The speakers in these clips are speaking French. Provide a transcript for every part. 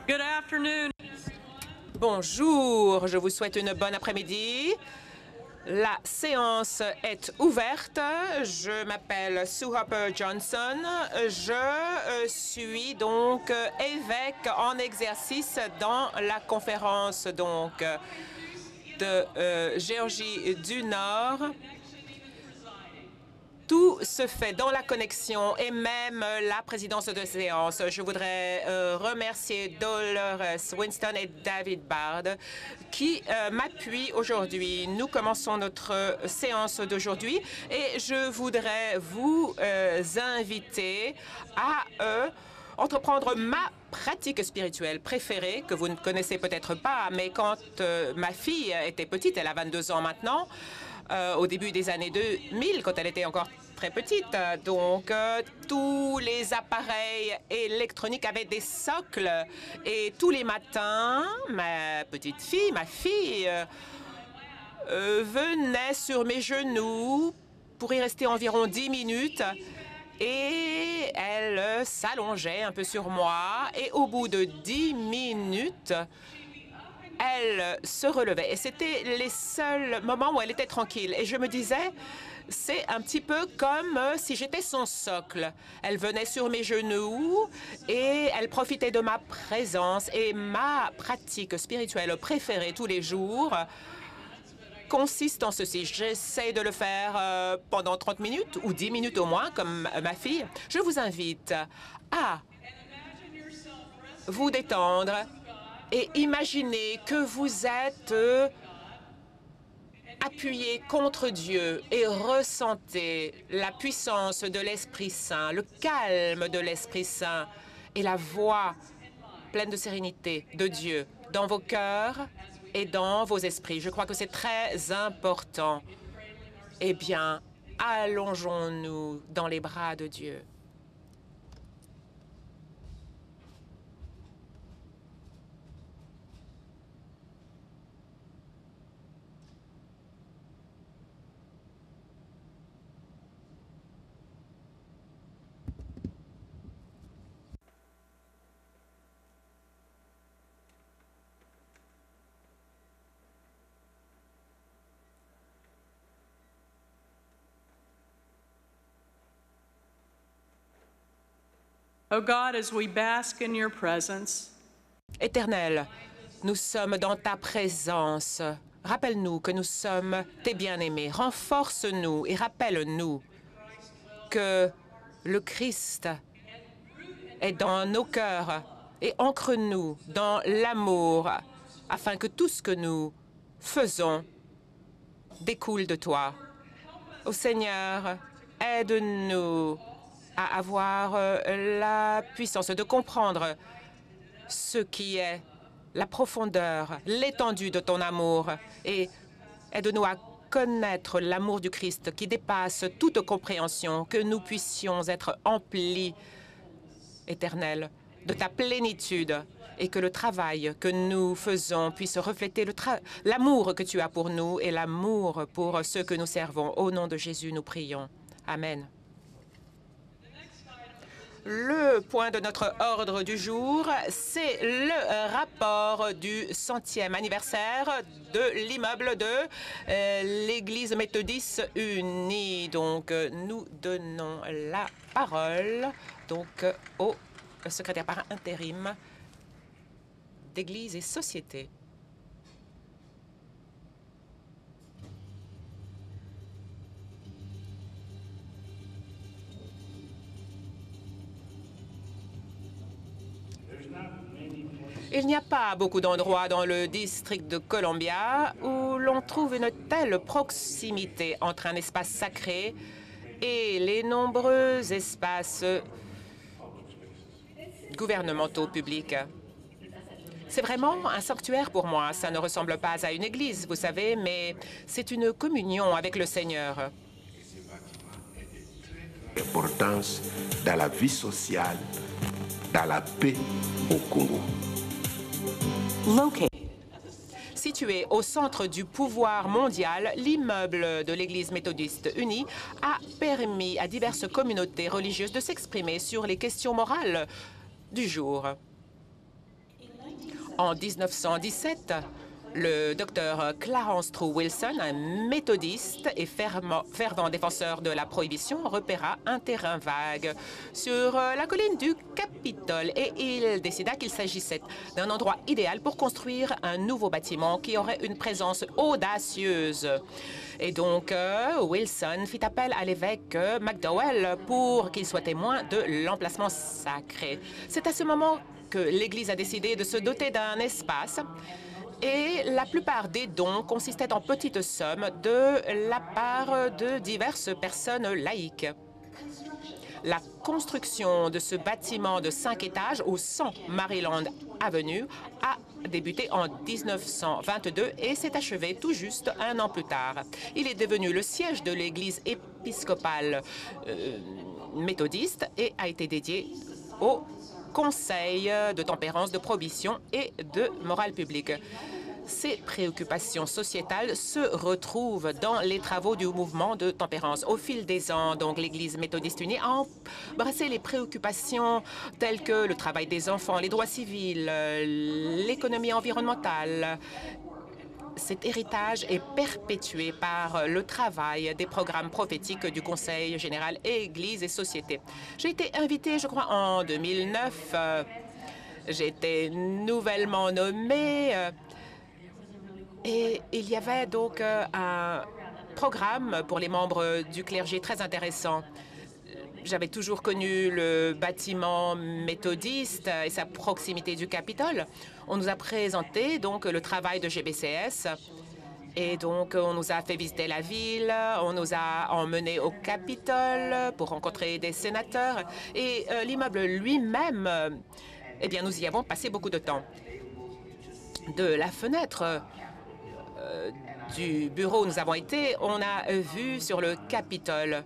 Good afternoon. Bonjour, je vous souhaite une bonne après-midi. La séance est ouverte. Je m'appelle Sue Hopper Johnson. Je suis donc évêque en exercice dans la conférence de Géorgie du Nord. Tout se fait dans la connexion et même la présidence de séance. Je voudrais remercier Dolores Winston et David Bard qui m'appuient aujourd'hui. Nous commençons notre séance d'aujourd'hui et je voudrais vous inviter à entreprendre ma pratique spirituelle préférée, que vous ne connaissez peut-être pas, mais quand ma fille était petite, elle a 22 ans maintenant, au début des années 2000, quand elle était encore très petite. Donc, tous les appareils électroniques avaient des socles. Et tous les matins, ma fille, venait sur mes genoux pour y rester environ 10 minutes. Et elle s'allongeait un peu sur moi. Et au bout de 10 minutes, elle se relevait. Et c'était les seuls moments où elle était tranquille. Et je me disais, c'est un petit peu comme si j'étais son socle. Elle venait sur mes genoux et elle profitait de ma présence. Et ma pratique spirituelle préférée tous les jours consiste en ceci. J'essaie de le faire pendant 30 minutes ou 10 minutes au moins, comme ma fille. Je vous invite à vous détendre et imaginez que vous êtes appuyé contre Dieu et ressentez la puissance de l'Esprit Saint, le calme de l'Esprit Saint et la voix pleine de sérénité de Dieu dans vos cœurs et dans vos esprits. Je crois que c'est très important. Eh bien, allongeons-nous dans les bras de Dieu. Oh God, as we bask in your presence, Éternel, nous sommes dans ta présence. Rappelle-nous que nous sommes tes bien-aimés. Renforce-nous et rappelle-nous que le Christ est dans nos cœurs et ancre-nous dans l'amour afin que tout ce que nous faisons découle de toi. Ô Seigneur, aide-nous à avoir la puissance de comprendre ce qui est la profondeur, l'étendue de ton amour et aide-nous à connaître l'amour du Christ qui dépasse toute compréhension, que nous puissions être emplis, Éternel, de ta plénitude et que le travail que nous faisons puisse refléter l'amour que tu as pour nous et l'amour pour ceux que nous servons. Au nom de Jésus, nous prions. Amen. Le point de notre ordre du jour, c'est le rapport du 100e anniversaire de l'immeuble de l'Église méthodiste unie. Donc, nous donnons la parole au secrétaire par intérim d'Église et Société. Il n'y a pas beaucoup d'endroits dans le district de Columbia où l'on trouve une telle proximité entre un espace sacré et les nombreux espaces gouvernementaux publics. C'est vraiment un sanctuaire pour moi. Ça ne ressemble pas à une église, vous savez, mais c'est une communion avec le Seigneur. L'importance dans la vie sociale, dans la paix au Congo. Situé au centre du pouvoir mondial, l'immeuble de l'Église méthodiste unie a permis à diverses communautés religieuses de s'exprimer sur les questions morales du jour. En 1917, le docteur Clarence True Wilson, un méthodiste et fervent défenseur de la prohibition, repéra un terrain vague sur la colline du Capitole et il décida qu'il s'agissait d'un endroit idéal pour construire un nouveau bâtiment qui aurait une présence audacieuse. Et donc, Wilson fit appel à l'évêque McDowell pour qu'il soit témoin de l'emplacement sacré. C'est à ce moment que l'Église a décidé de se doter d'un espace et la plupart des dons consistaient en petites sommes de la part de diverses personnes laïques. La construction de ce bâtiment de 5 étages au 100 Maryland Avenue a débuté en 1922 et s'est achevé tout juste un an plus tard. Il est devenu le siège de l'Église épiscopale méthodiste et a été dédié au Conseil de tempérance, de prohibition et de morale publique. Ces préoccupations sociétales se retrouvent dans les travaux du mouvement de tempérance. Au fil des ans, donc, l'Église méthodiste unie a embrassé les préoccupations telles que le travail des enfants, les droits civils, l'économie environnementale. Cet héritage est perpétué par le travail des programmes prophétiques du Conseil général Église et Société. J'ai été invitée, je crois, en 2009. J'ai été nouvellement nommée et il y avait donc un programme pour les membres du clergé très intéressant. J'avais toujours connu le bâtiment méthodiste et sa proximité du Capitole. On nous a présenté donc le travail de GBCS et donc on nous a fait visiter la ville, on nous a emmenés au Capitole pour rencontrer des sénateurs et l'immeuble lui-même, eh bien nous y avons passé beaucoup de temps. De la fenêtre du bureau où nous avons été, on a vu sur le Capitole.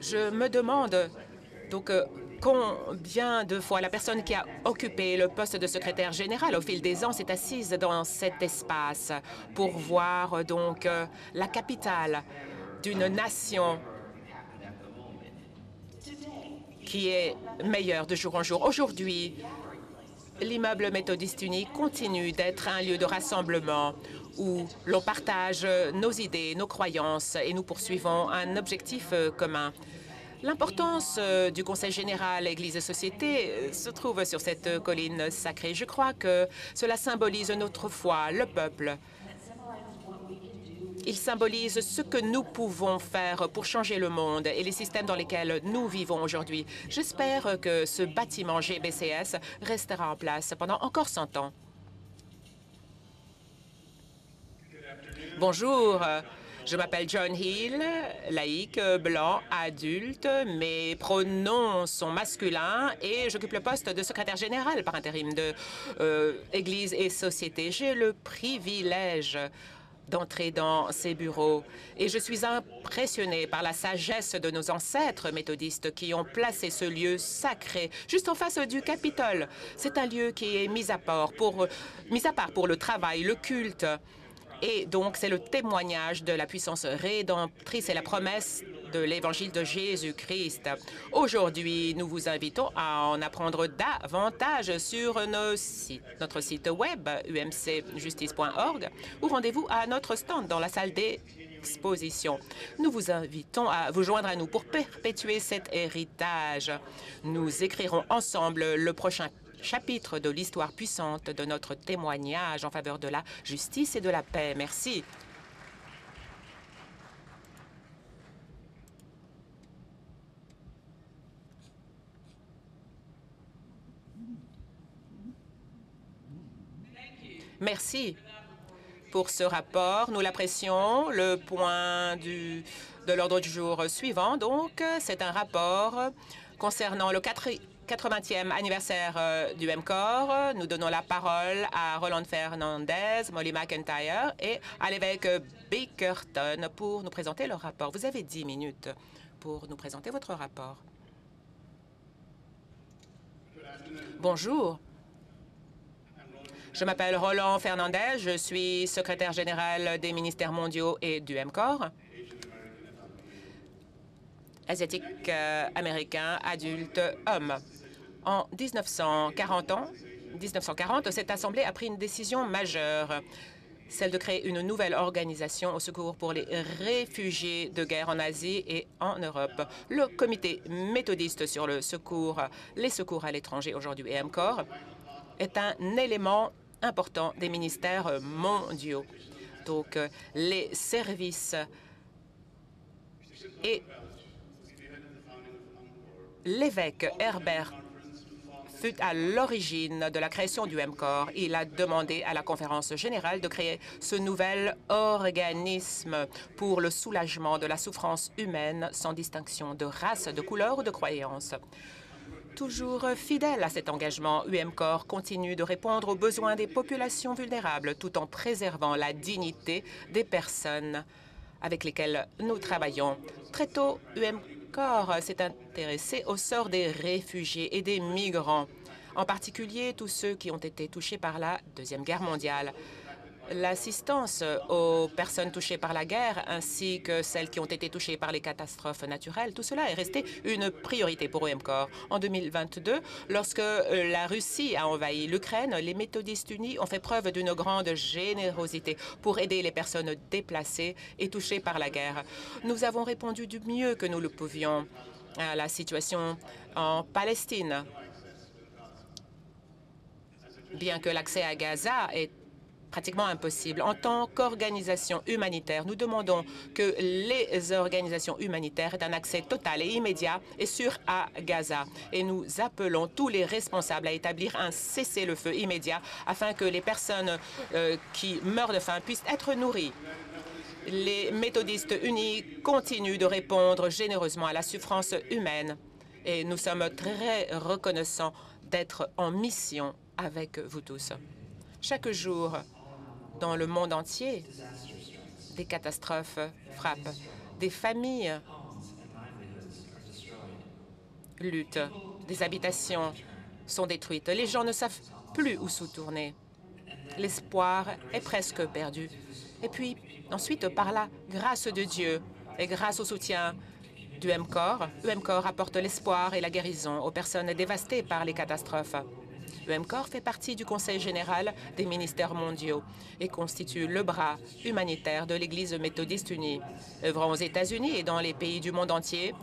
Je me demande donc combien de fois la personne qui a occupé le poste de secrétaire général au fil des ans s'est assise dans cet espace pour voir donc la capitale d'une nation qui est meilleure de jour en jour. Aujourd'hui, l'immeuble méthodiste uni continue d'être un lieu de rassemblement où l'on partage nos idées, nos croyances et nous poursuivons un objectif commun. L'importance du Conseil général Église et Société se trouve sur cette colline sacrée. Je crois que cela symbolise notre foi, le peuple. Il symbolise ce que nous pouvons faire pour changer le monde et les systèmes dans lesquels nous vivons aujourd'hui. J'espère que ce bâtiment GBCS restera en place pendant encore 100 ans. Bonjour, je m'appelle John Hill, laïque, blanc, adulte. Mes pronoms sont masculins et j'occupe le poste de secrétaire général par intérim de Église et Société. J'ai le privilège d'entrer dans ces bureaux. Et je suis impressionnée par la sagesse de nos ancêtres méthodistes qui ont placé ce lieu sacré juste en face du Capitole. C'est un lieu qui est mis à part pour le travail, le culte. Et donc, c'est le témoignage de la puissance rédemptrice et la promesse de l'Évangile de Jésus-Christ. Aujourd'hui, nous vous invitons à en apprendre davantage sur notre site web, umcjustice.org, ou rendez-vous à notre stand dans la salle d'exposition. Nous vous invitons à vous joindre à nous pour perpétuer cet héritage. Nous écrirons ensemble le prochain chapitre de l'histoire puissante de notre témoignage en faveur de la justice et de la paix. Merci. Merci pour ce rapport. Nous l'apprécions. Le point de l'ordre du jour suivant, donc, c'est un rapport concernant le 80e anniversaire du MCOR. Nous donnons la parole à Roland Fernandez, Molly McIntyre et à l'évêque Bickerton pour nous présenter leur rapport. Vous avez 10 minutes pour nous présenter votre rapport. Bonjour. Je m'appelle Roland Fernandez. Je suis secrétaire général des ministères mondiaux et du MCOR. Asiatique américain, adulte, homme. En 1940 ans, 1940, cette Assemblée a pris une décision majeure, celle de créer une nouvelle organisation au secours pour les réfugiés de guerre en Asie et en Europe. Le Comité méthodiste sur le secours, les secours à l'étranger aujourd'hui, EMCOR, est un élément important des ministères mondiaux. Donc, les services et l'évêque Herbert fut à l'origine de la création du EMCOR. Il a demandé à la conférence générale de créer ce nouvel organisme pour le soulagement de la souffrance humaine sans distinction de race, de couleur ou de croyance. Toujours fidèle à cet engagement, EMCOR continue de répondre aux besoins des populations vulnérables tout en préservant la dignité des personnes avec lesquelles nous travaillons. Très tôt, EMCOR s'est intéressé au sort des réfugiés et des migrants, en particulier tous ceux qui ont été touchés par la Deuxième Guerre mondiale. L'assistance aux personnes touchées par la guerre ainsi que celles qui ont été touchées par les catastrophes naturelles, tout cela est resté une priorité pour EMCOR. En 2022, lorsque la Russie a envahi l'Ukraine, les méthodistes unis ont fait preuve d'une grande générosité pour aider les personnes déplacées et touchées par la guerre. Nous avons répondu du mieux que nous le pouvions à la situation en Palestine. Bien que l'accès à Gaza est pratiquement impossible. En tant qu'organisation humanitaire, nous demandons que les organisations humanitaires aient un accès total et immédiat et sûr à Gaza. Et nous appelons tous les responsables à établir un cessez-le-feu immédiat afin que les personnes qui meurent de faim puissent être nourries. Les méthodistes unis continuent de répondre généreusement à la souffrance humaine et nous sommes très reconnaissants d'être en mission avec vous tous. Chaque jour, dans le monde entier, des catastrophes frappent. Des familles luttent. Des habitations sont détruites. Les gens ne savent plus où se tourner. L'espoir est presque perdu. Et puis, ensuite, par la grâce de Dieu et grâce au soutien du EMCOR, EMCOR apporte l'espoir et la guérison aux personnes dévastées par les catastrophes. EMCOR fait partie du Conseil général des ministères mondiaux et constitue le bras humanitaire de l'Église méthodiste unie. Œuvrant aux États-Unis et dans les pays du monde entier,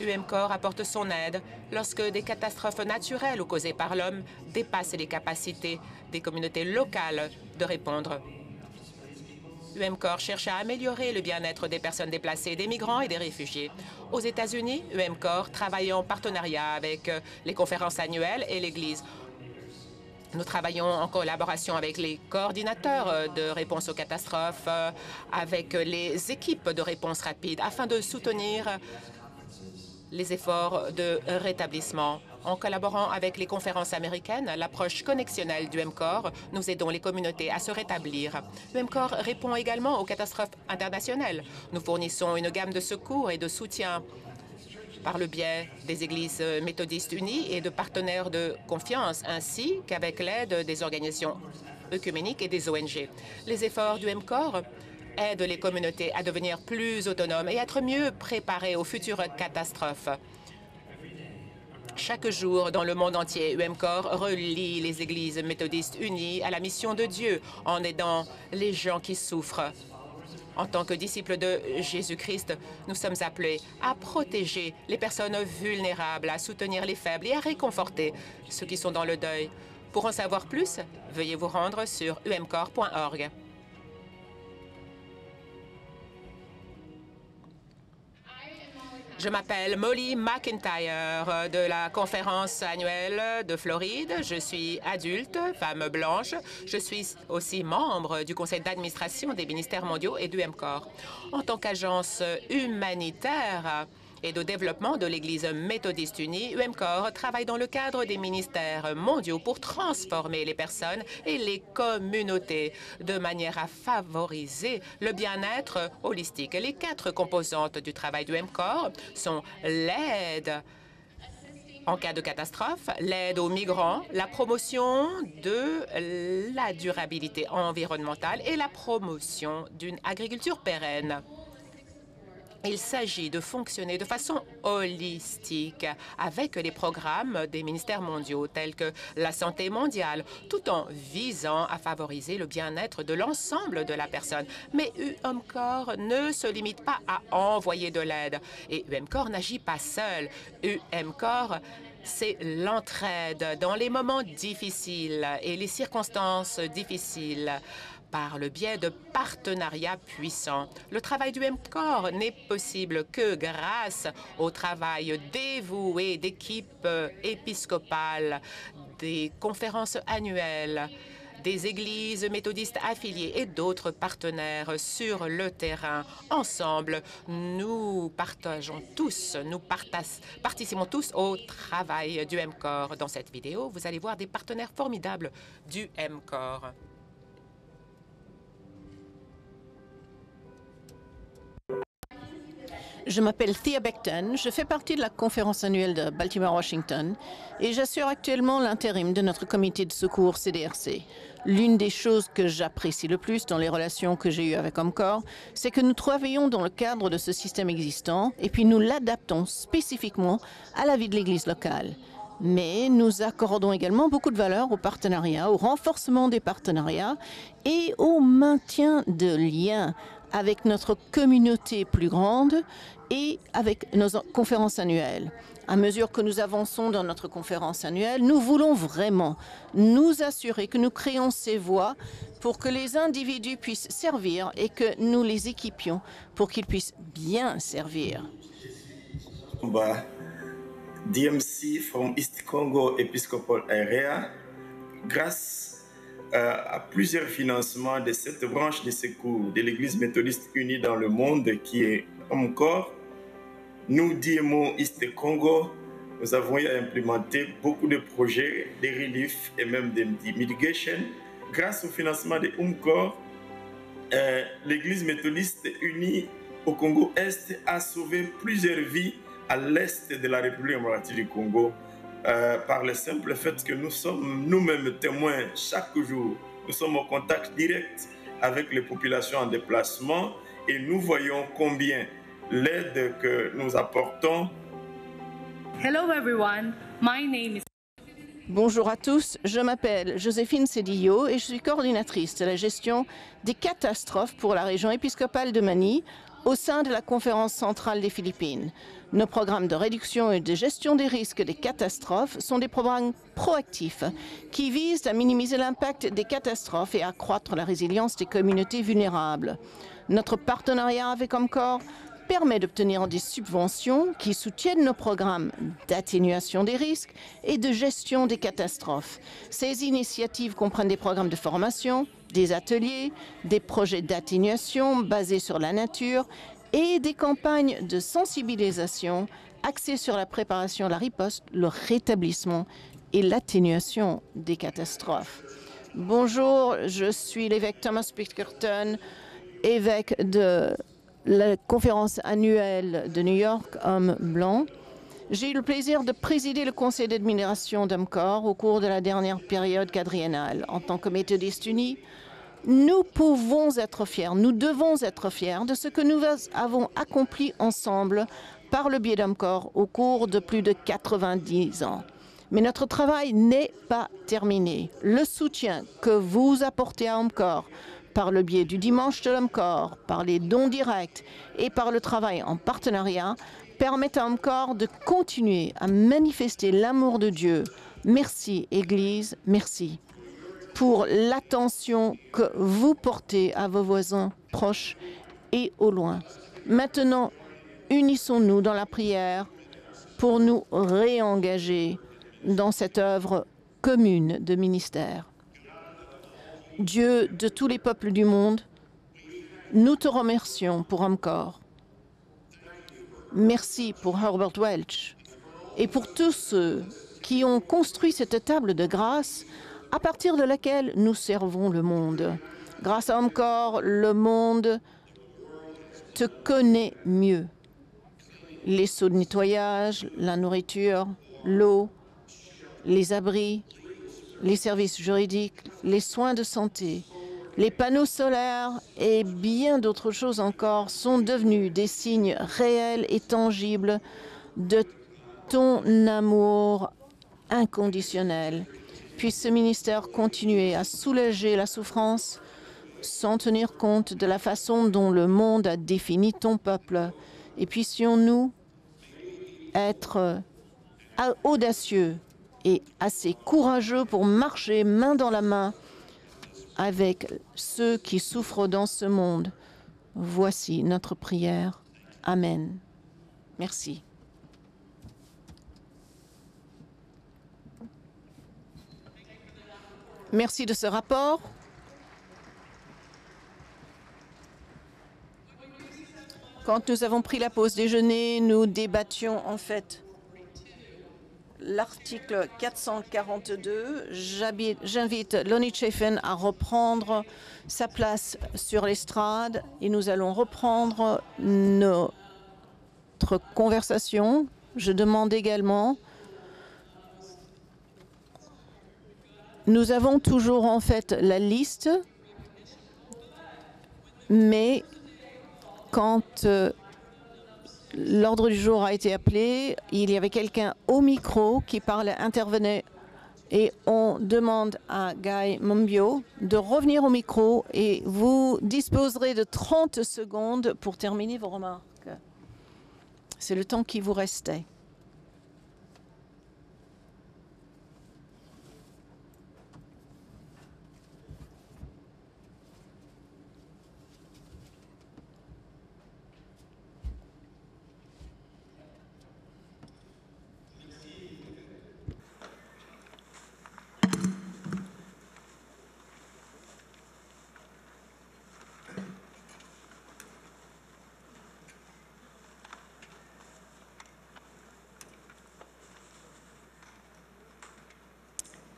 EMCOR apporte son aide lorsque des catastrophes naturelles ou causées par l'homme dépassent les capacités des communautés locales de répondre. EMCOR cherche à améliorer le bien-être des personnes déplacées, des migrants et des réfugiés. Aux États-Unis, EMCOR travaille en partenariat avec les conférences annuelles et l'Église. Nous travaillons en collaboration avec les coordinateurs de réponse aux catastrophes, avec les équipes de réponse rapide, afin de soutenir les efforts de rétablissement. En collaborant avec les conférences américaines, l'approche connexionnelle du EMCOR, nous aidons les communautés à se rétablir. EMCOR répond également aux catastrophes internationales. Nous fournissons une gamme de secours et de soutien par le biais des Églises méthodistes unies et de partenaires de confiance, ainsi qu'avec l'aide des organisations œcuméniques et des ONG. Les efforts du EMCOR aident les communautés à devenir plus autonomes et à être mieux préparées aux futures catastrophes. Chaque jour, dans le monde entier, EMCOR relie les Églises méthodistes unies à la mission de Dieu en aidant les gens qui souffrent. En tant que disciples de Jésus-Christ, nous sommes appelés à protéger les personnes vulnérables, à soutenir les faibles et à réconforter ceux qui sont dans le deuil. Pour en savoir plus, veuillez vous rendre sur umcor.org. Je m'appelle Molly McIntyre de la conférence annuelle de Floride. Je suis adulte, femme blanche. Je suis aussi membre du conseil d'administration des ministères mondiaux et du EMCOR. En tant qu'agence humanitaire et de développement de l'Église méthodiste unie, EMCOR travaille dans le cadre des ministères mondiaux pour transformer les personnes et les communautés de manière à favoriser le bien-être holistique. Les 4 composantes du travail du EMCOR sont l'aide en cas de catastrophe, l'aide aux migrants, la promotion de la durabilité environnementale et la promotion d'une agriculture pérenne. Il s'agit de fonctionner de façon holistique avec les programmes des ministères mondiaux tels que la santé mondiale, tout en visant à favoriser le bien-être de l'ensemble de la personne. Mais UMCOR ne se limite pas à envoyer de l'aide et UMCOR n'agit pas seul. UMCOR, c'est l'entraide dans les moments difficiles et les circonstances difficiles, par le biais de partenariats puissants. Le travail du UMCOR n'est possible que grâce au travail dévoué d'équipes épiscopales, des conférences annuelles, des églises méthodistes affiliées et d'autres partenaires sur le terrain. Ensemble, nous participons tous au travail du UMCOR. Dans cette vidéo, vous allez voir des partenaires formidables du UMCOR. Je m'appelle Thea Beckton, je fais partie de la conférence annuelle de Baltimore-Washington et j'assure actuellement l'intérim de notre comité de secours CDRC. L'une des choses que j'apprécie le plus dans les relations que j'ai eues avec UMCOR, c'est que nous travaillons dans le cadre de ce système existant et puis nous l'adaptons spécifiquement à la vie de l'Église locale. Mais nous accordons également beaucoup de valeur au partenariat, au renforcement des partenariats et au maintien de liens avec notre communauté plus grande et avec nos conférences annuelles. À mesure que nous avançons dans notre conférence annuelle, nous voulons vraiment nous assurer que nous créons ces voies pour que les individus puissent servir et que nous les équipions pour qu'ils puissent bien servir. DMC from East Congo Episcopal Area, grâce à plusieurs financements de cette branche de secours de l'Église méthodiste unie dans le monde qui est UMCOR, nous, DMO East Congo, nous avons implémenté beaucoup de projets de relief et même de mitigation. Grâce au financement de UMCOR, l'Église méthodiste unie au Congo-Est a sauvé plusieurs vies à l'est de la République démocratique du Congo, par le simple fait que nous sommes nous-mêmes témoins chaque jour. Nous sommes en contact direct avec les populations en déplacement et nous voyons combien l'aide que nous apportons. Hello everyone, my name is... Bonjour à tous, je m'appelle Joséphine Cedillo et je suis coordinatrice de la gestion des catastrophes pour la région épiscopale de Manille au sein de la Conférence centrale des Philippines. Nos programmes de réduction et de gestion des risques des catastrophes sont des programmes proactifs qui visent à minimiser l'impact des catastrophes et à accroître la résilience des communautés vulnérables. Notre partenariat avec UMCOR permet d'obtenir des subventions qui soutiennent nos programmes d'atténuation des risques et de gestion des catastrophes. Ces initiatives comprennent des programmes de formation, des ateliers, des projets d'atténuation basés sur la nature et des campagnes de sensibilisation axées sur la préparation, la riposte, le rétablissement et l'atténuation des catastrophes. Bonjour, je suis l'évêque Thomas Pickerton, évêque de la conférence annuelle de New York, Homme blanc. J'ai eu le plaisir de présider le conseil d'administration d'UMCOR au cours de la dernière période quadriennale. En tant que méthodistes unis, nous pouvons être fiers, nous devons être fiers de ce que nous avons accompli ensemble par le biais d'UMCOR au cours de plus de 90 ans. Mais notre travail n'est pas terminé. Le soutien que vous apportez à UMCOR par le biais du dimanche de l'UMCOR, par les dons directs et par le travail en partenariat permet à UMCOR de continuer à manifester l'amour de Dieu. Merci Église, merci pour l'attention que vous portez à vos voisins proches et au loin. Maintenant, unissons-nous dans la prière pour nous réengager dans cette œuvre commune de ministère. Dieu de tous les peuples du monde, nous te remercions pour UMCOR. Merci pour Herbert Welch et pour tous ceux qui ont construit cette table de grâce à partir de laquelle nous servons le monde. Grâce à UMCOR, le monde te connaît mieux. Les seaux de nettoyage, la nourriture, l'eau, les abris, les services juridiques, les soins de santé, Les panneaux solaires et bien d'autres choses encore sont devenus des signes réels et tangibles de ton amour inconditionnel. Puisse ce ministère continuer à soulager la souffrance sans tenir compte de la façon dont le monde a défini ton peuple. Et puissions-nous être audacieux et assez courageux pour marcher main dans la main avec ceux qui souffrent dans ce monde. Voici notre prière. Amen. Merci. Merci de ce rapport. Quand nous avons pris la pause déjeuner, nous débattions en fait l'article 442. J'invite Lonnie Chaffin à reprendre sa place sur l'estrade et nous allons reprendre notre conversation. Je demande également, nous avons toujours en fait la liste, mais quand l'ordre du jour a été appelé, il y avait quelqu'un au micro qui parlait, intervenait, et on demande à Guy Mumbio de revenir au micro et vous disposerez de 30 secondes pour terminer vos remarques. C'est le temps qui vous restait.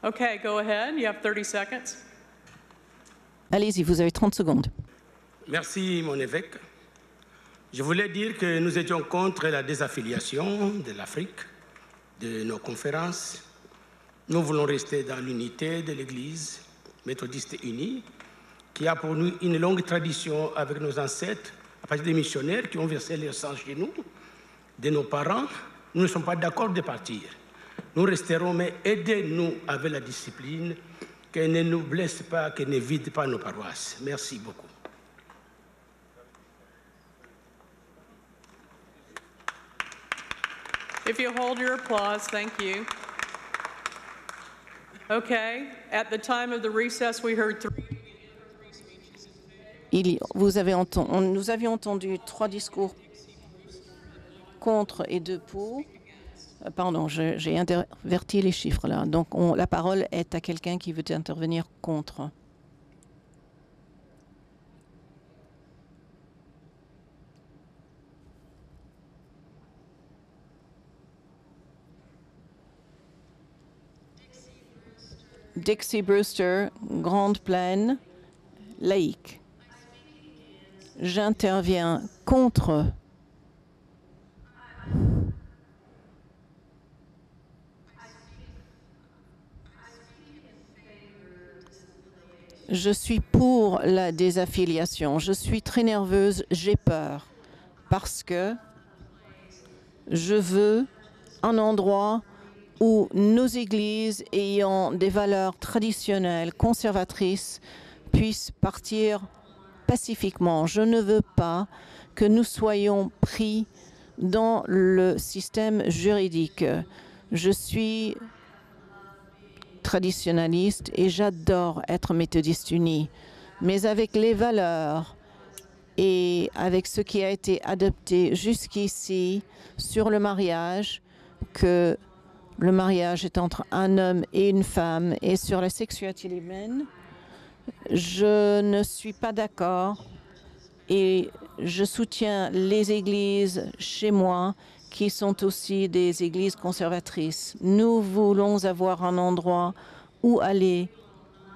Okay, go ahead. You have 30 seconds. Allez-y, vous avez 30 secondes. Merci, mon évêque. Je voulais dire que nous étions contre la désaffiliation de l'Afrique, de nos conférences. Nous voulons rester dans l'unité de l'Église méthodiste unie, qui a pour nous une longue tradition avec nos ancêtres, à partir des missionnaires qui ont versé leur sang chez nous, de nos parents. Nous ne sommes pas d'accord de partir. Nous resterons, mais aidez-nous avec la discipline, qu'elle ne nous blesse pas, qu'elle ne vide pas nos paroisses. Merci beaucoup. If you hold your applause, thank you. Okay, at the time of the recess, we heard three. Nous avions entendu 3 discours contre et 2 pour. Pardon, j'ai inverti les chiffres là. Donc la parole est à quelqu'un qui veut intervenir contre. Dixie Brewster, Grande Plaine, laïque. J'interviens contre. Je suis pour la désaffiliation. Je suis très nerveuse, j'ai peur. Parce que je veux un endroit où nos églises ayant des valeurs traditionnelles, conservatrices, puissent partir pacifiquement. Je ne veux pas que nous soyons pris dans le système juridique. Je suis traditionnaliste et j'adore être méthodiste uni. Mais avec les valeurs et avec ce qui a été adopté jusqu'ici sur le mariage, que le mariage est entre un homme et une femme, et sur la sexualité humaine, je ne suis pas d'accord et je soutiens les églises chez moi qui sont aussi des églises conservatrices. Nous voulons avoir un endroit où aller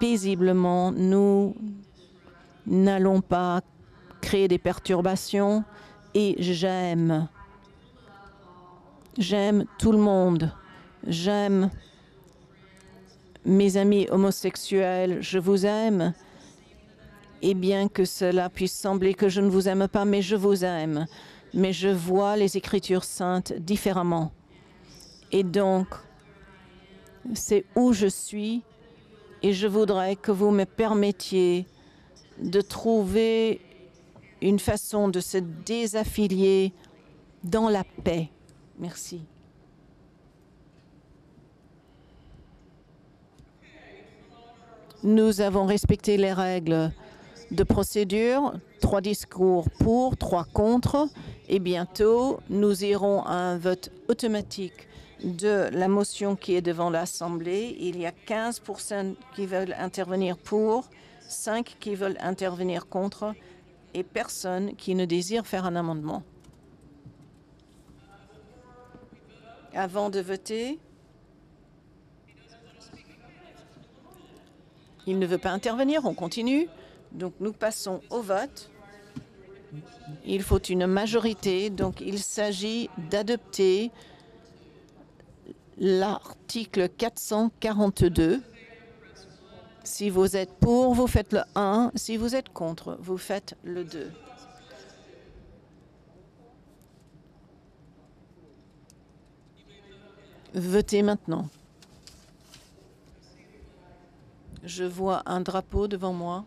paisiblement. Nous n'allons pas créer des perturbations et j'aime tout le monde. J'aime mes amis homosexuels, je vous aime. Et bien que cela puisse sembler que je ne vous aime pas, mais je vous aime. Mais je vois les Écritures saintes différemment. Et donc, c'est où je suis et je voudrais que vous me permettiez de trouver une façon de se désaffilier dans la paix. Merci. Nous avons respecté les règles de procédure, 3 discours pour, 3 contre, et bientôt nous irons à un vote automatique de la motion qui est devant l'Assemblée. Il y a 15% qui veulent intervenir pour, 5 qui veulent intervenir contre et personne qui ne désire faire un amendement. Avant de voter, il ne veut pas intervenir, on continue. Donc nous passons au vote. Il faut une majorité, donc il s'agit d'adopter l'article 442. Si vous êtes pour, vous faites le 1. Si vous êtes contre, vous faites le 2. Votez maintenant. Je vois un drapeau devant moi.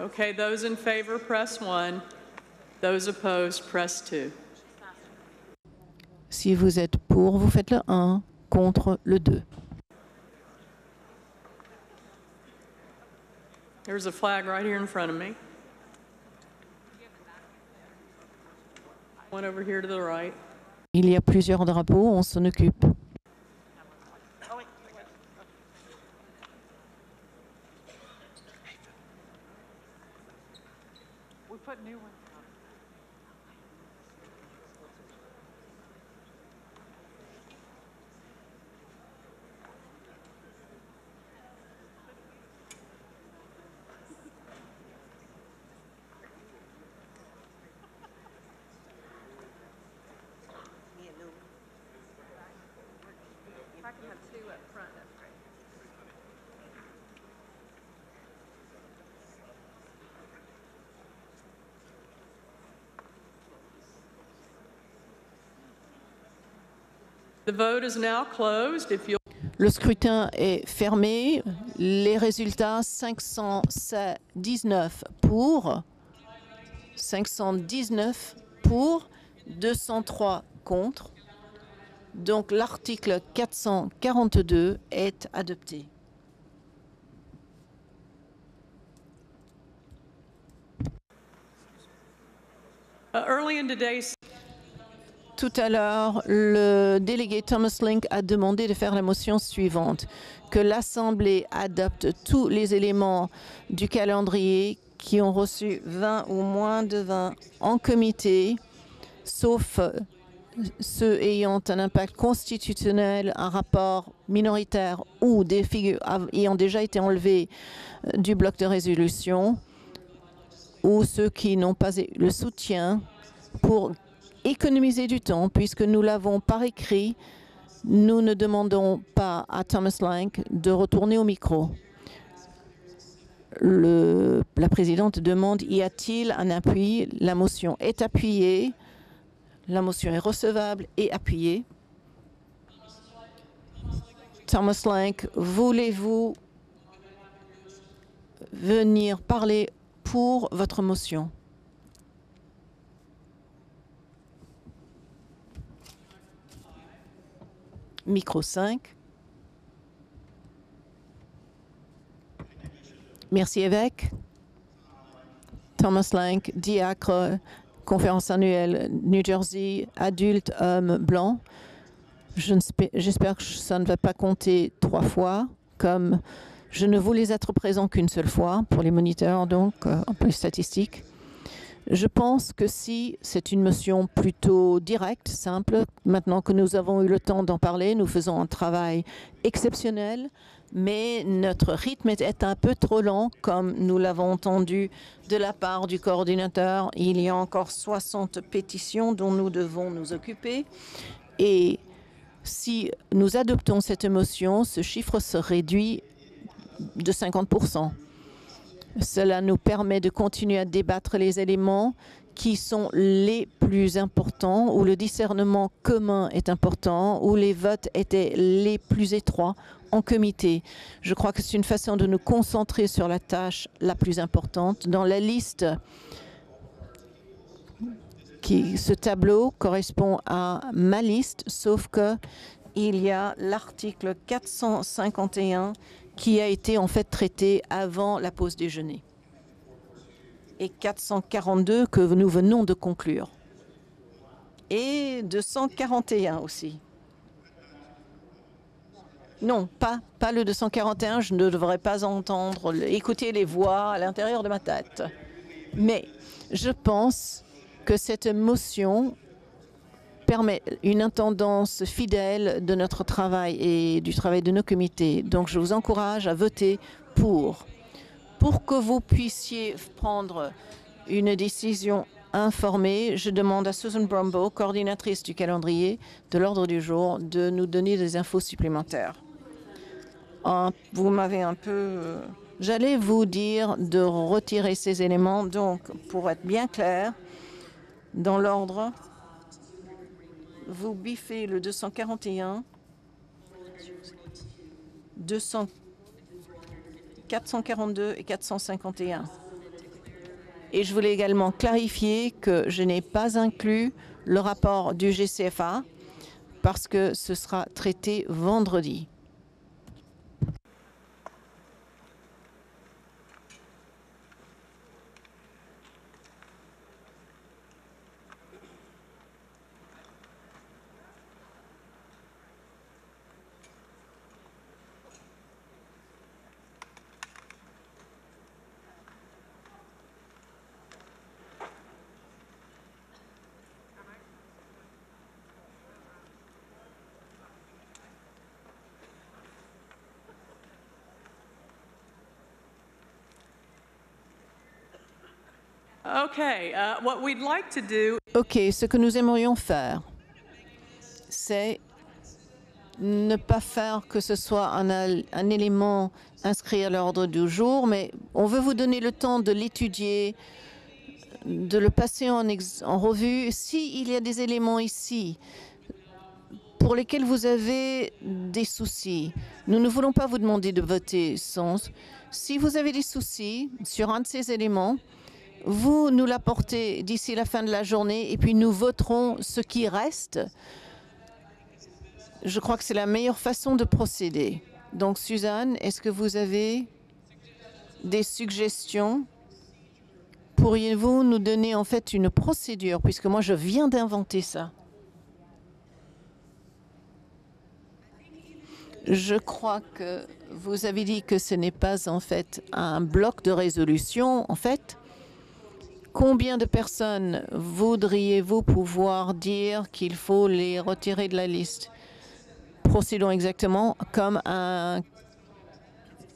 Okay, those in favor, press 1. Those opposed, press 2. Si vous êtes pour, vous faites le 1, contre le 2. There's a flag right here in front of me. One over here to the right. Il y a plusieurs drapeaux, on s'en occupe. The vote is now closed. If you'll Le scrutin est fermé. Les résultats, 519 pour, 203 contre. Donc l'article 442 est adopté. early in today's Tout à l'heure, le délégué Thomas Link a demandé de faire la motion suivante, que l'Assemblée adopte tous les éléments du calendrier qui ont reçu 20 ou moins de 20 en comité, sauf ceux ayant un impact constitutionnel, un rapport minoritaire ou des figures ayant déjà été enlevés du bloc de résolution, ou ceux qui n'ont pas le soutien pour économiser du temps, puisque nous l'avons par écrit, nous ne demandons pas à Thomas Link de retourner au micro. La présidente demande, y a-t-il un appui? La motion est appuyée. La motion est recevable et appuyée. Thomas Link, voulez-vous venir parler pour votre motion? Micro 5. Merci, évêque. Thomas Link, diacre, conférence annuelle New Jersey, adulte, homme, blanc. J'espère que ça ne va pas compter 3 fois, comme je ne voulais être présent qu'une seule fois, pour les moniteurs, donc, un peu statistique. Je pense que si c'est une motion plutôt directe, simple, maintenant que nous avons eu le temps d'en parler, nous faisons un travail exceptionnel, mais notre rythme est un peu trop lent, comme nous l'avons entendu de la part du coordinateur. Il y a encore 60 pétitions dont nous devons nous occuper. Et si nous adoptons cette motion, ce chiffre se réduit de 50%. Cela nous permet de continuer à débattre les éléments qui sont les plus importants, où le discernement commun est important, où les votes étaient les plus étroits en comité. Je crois que c'est une façon de nous concentrer sur la tâche la plus importante. Dans la liste, ce tableau correspond à ma liste, sauf que il y a l'article 451 qui a été en fait traité avant la pause déjeuner. Et 442 que nous venons de conclure. Et 241 aussi. Non, pas le 241, je ne devrais pas écouter les voix à l'intérieur de ma tête. Mais je pense que cette motion permet une intendance fidèle de notre travail et du travail de nos comités. Donc je vous encourage à voter pour que vous puissiez prendre une décision informée. Je demande à Susan Brumbo, coordinatrice du calendrier de l'ordre du jour, de nous donner des infos supplémentaires. Vous m'avez un peu... J'allais vous dire de retirer ces éléments. Donc, pour être bien clair, dans l'ordre, vous biffez le 241, 442 et 451. Et je voulais également clarifier que je n'ai pas inclus le rapport du GCFA parce que ce sera traité vendredi. OK, ce que nous aimerions faire, c'est ne pas faire que ce soit un élément inscrit à l'ordre du jour, mais on veut vous donner le temps de l'étudier, de le passer en revue. S'il y a des éléments ici pour lesquels vous avez des soucis, nous ne voulons pas vous demander de voter sans. Si vous avez des soucis sur un de ces éléments, vous nous l'apportez d'ici la fin de la journée et puis nous voterons ce qui reste. Je crois que c'est la meilleure façon de procéder. Donc, Suzanne, est-ce que vous avez des suggestions? Pourriez-vous nous donner en fait une procédure, puisque moi je viens d'inventer ça? Je crois que vous avez dit que ce n'est pas en fait un bloc de résolution, en fait. Combien de personnes voudriez-vous pouvoir dire qu'il faut les retirer de la liste? Procédons exactement comme un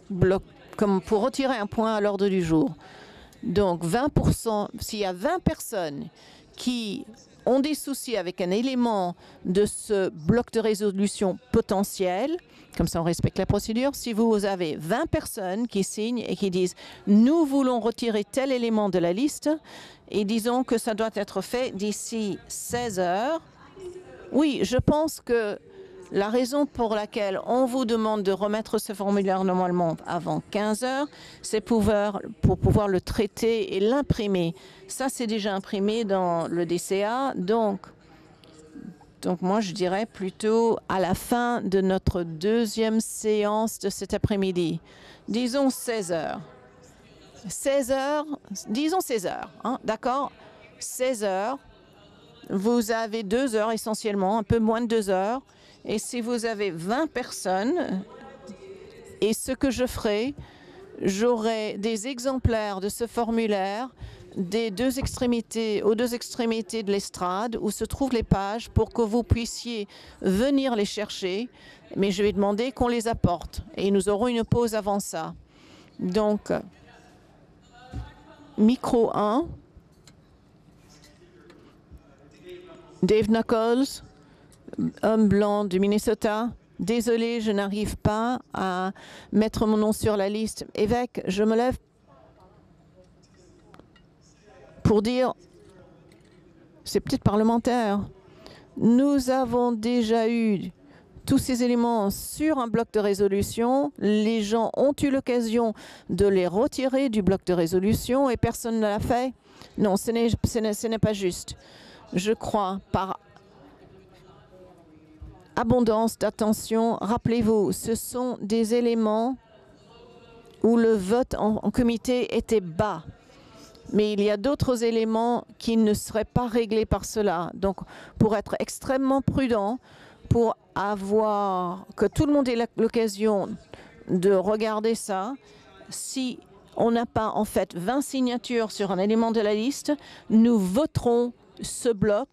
bloc, comme pour retirer un point à l'ordre du jour. Donc 20%, s'il y a 20 personnes qui ont des soucis avec un élément de ce bloc de résolution potentiel, comme ça on respecte la procédure. Si vous avez 20 personnes qui signent et qui disent « Nous voulons retirer tel élément de la liste » et disons que ça doit être fait d'ici 16 heures, oui, je pense que la raison pour laquelle on vous demande de remettre ce formulaire normalement avant 15 heures, c'est pour pouvoir le traiter et l'imprimer. Ça, c'est déjà imprimé dans le DCA, donc moi, je dirais plutôt à la fin de notre deuxième séance de cet après-midi. Disons 16 heures. 16 heures, disons 16 heures, hein, d'accord? 16 heures, vous avez 2 heures essentiellement, un peu moins de 2 heures. Et si vous avez 20 personnes, et ce que je ferai, j'aurai des exemplaires de ce formulaire aux deux extrémités de l'estrade où se trouvent les pages pour que vous puissiez venir les chercher. Mais je vais demander qu'on les apporte et nous aurons une pause avant ça. Donc, micro 1, Dave Knuckles, homme blanc du Minnesota. Désolé, je n'arrive pas à mettre mon nom sur la liste. Évêque, je me lève pour dire, c'est peut-être parlementaire. Nous avons déjà eu tous ces éléments sur un bloc de résolution. Les gens ont eu l'occasion de les retirer du bloc de résolution et personne ne l'a fait. Non, ce n'est pas juste. Je crois, par abondance d'attention, rappelez-vous, ce sont des éléments où le vote en comité était bas. Mais il y a d'autres éléments qui ne seraient pas réglés par cela. Donc, pour être extrêmement prudent, pour avoir que tout le monde ait l'occasion de regarder ça, si on n'a pas en fait 20 signatures sur un élément de la liste, nous voterons ce bloc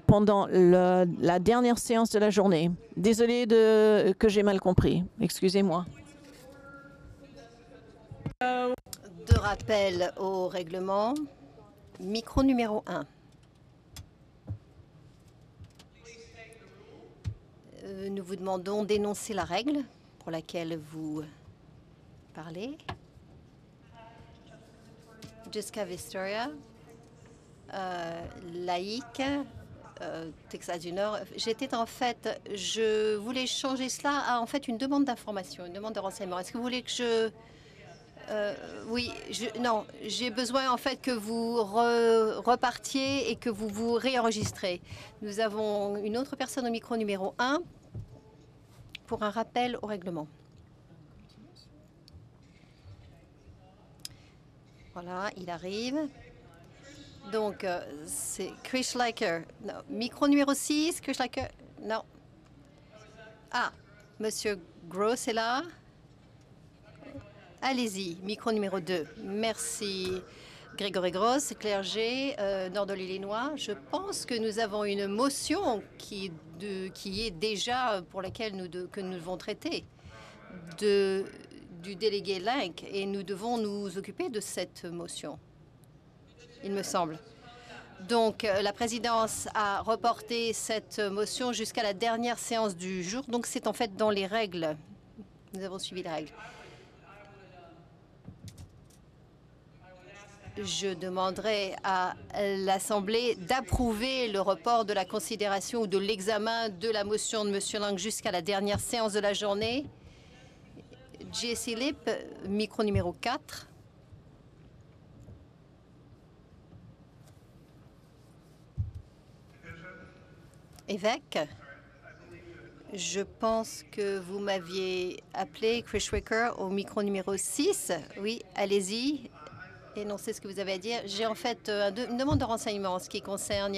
pendant la dernière séance de la journée. Désolé que j'ai mal compris. Excusez-moi. De rappel au règlement, micro numéro 1. Nous vous demandons d'énoncer la règle pour laquelle vous parlez. Jessica Vistoria, laïque, Texas du Nord. Je voulais changer cela à en fait une demande d'information, une demande de renseignement. Est-ce que vous voulez que je... oui, non, j'ai besoin en fait que vous repartiez et que vous vous réenregistrez. Nous avons une autre personne au micro numéro 1 pour un rappel au règlement. Voilà, il arrive. Donc, c'est Chris Schleicher. Non. Micro numéro 6, Chris Schleicher. Non. Ah, Monsieur Gross est là. Allez-y, micro numéro 2. Merci. Grégory Gross, clergé, nord de l'Illinois. Je pense que nous avons une motion qui est déjà pour laquelle que nous devons traiter du délégué Link et nous devons nous occuper de cette motion, il me semble. Donc, la présidence a reporté cette motion jusqu'à la dernière séance du jour. Donc, c'est en fait dans les règles. Nous avons suivi les règles. Je demanderai à l'Assemblée d'approuver le report de la considération ou de l'examen de la motion de M. Lang jusqu'à la dernière séance de la journée. J.C. Lip, micro numéro 4. Évêque, je pense que vous m'aviez appelé, Chris Wicker, au micro numéro 6. Oui, allez-y. Énoncez ce que vous avez à dire. J'ai en fait une demande de renseignement en ce qui concerne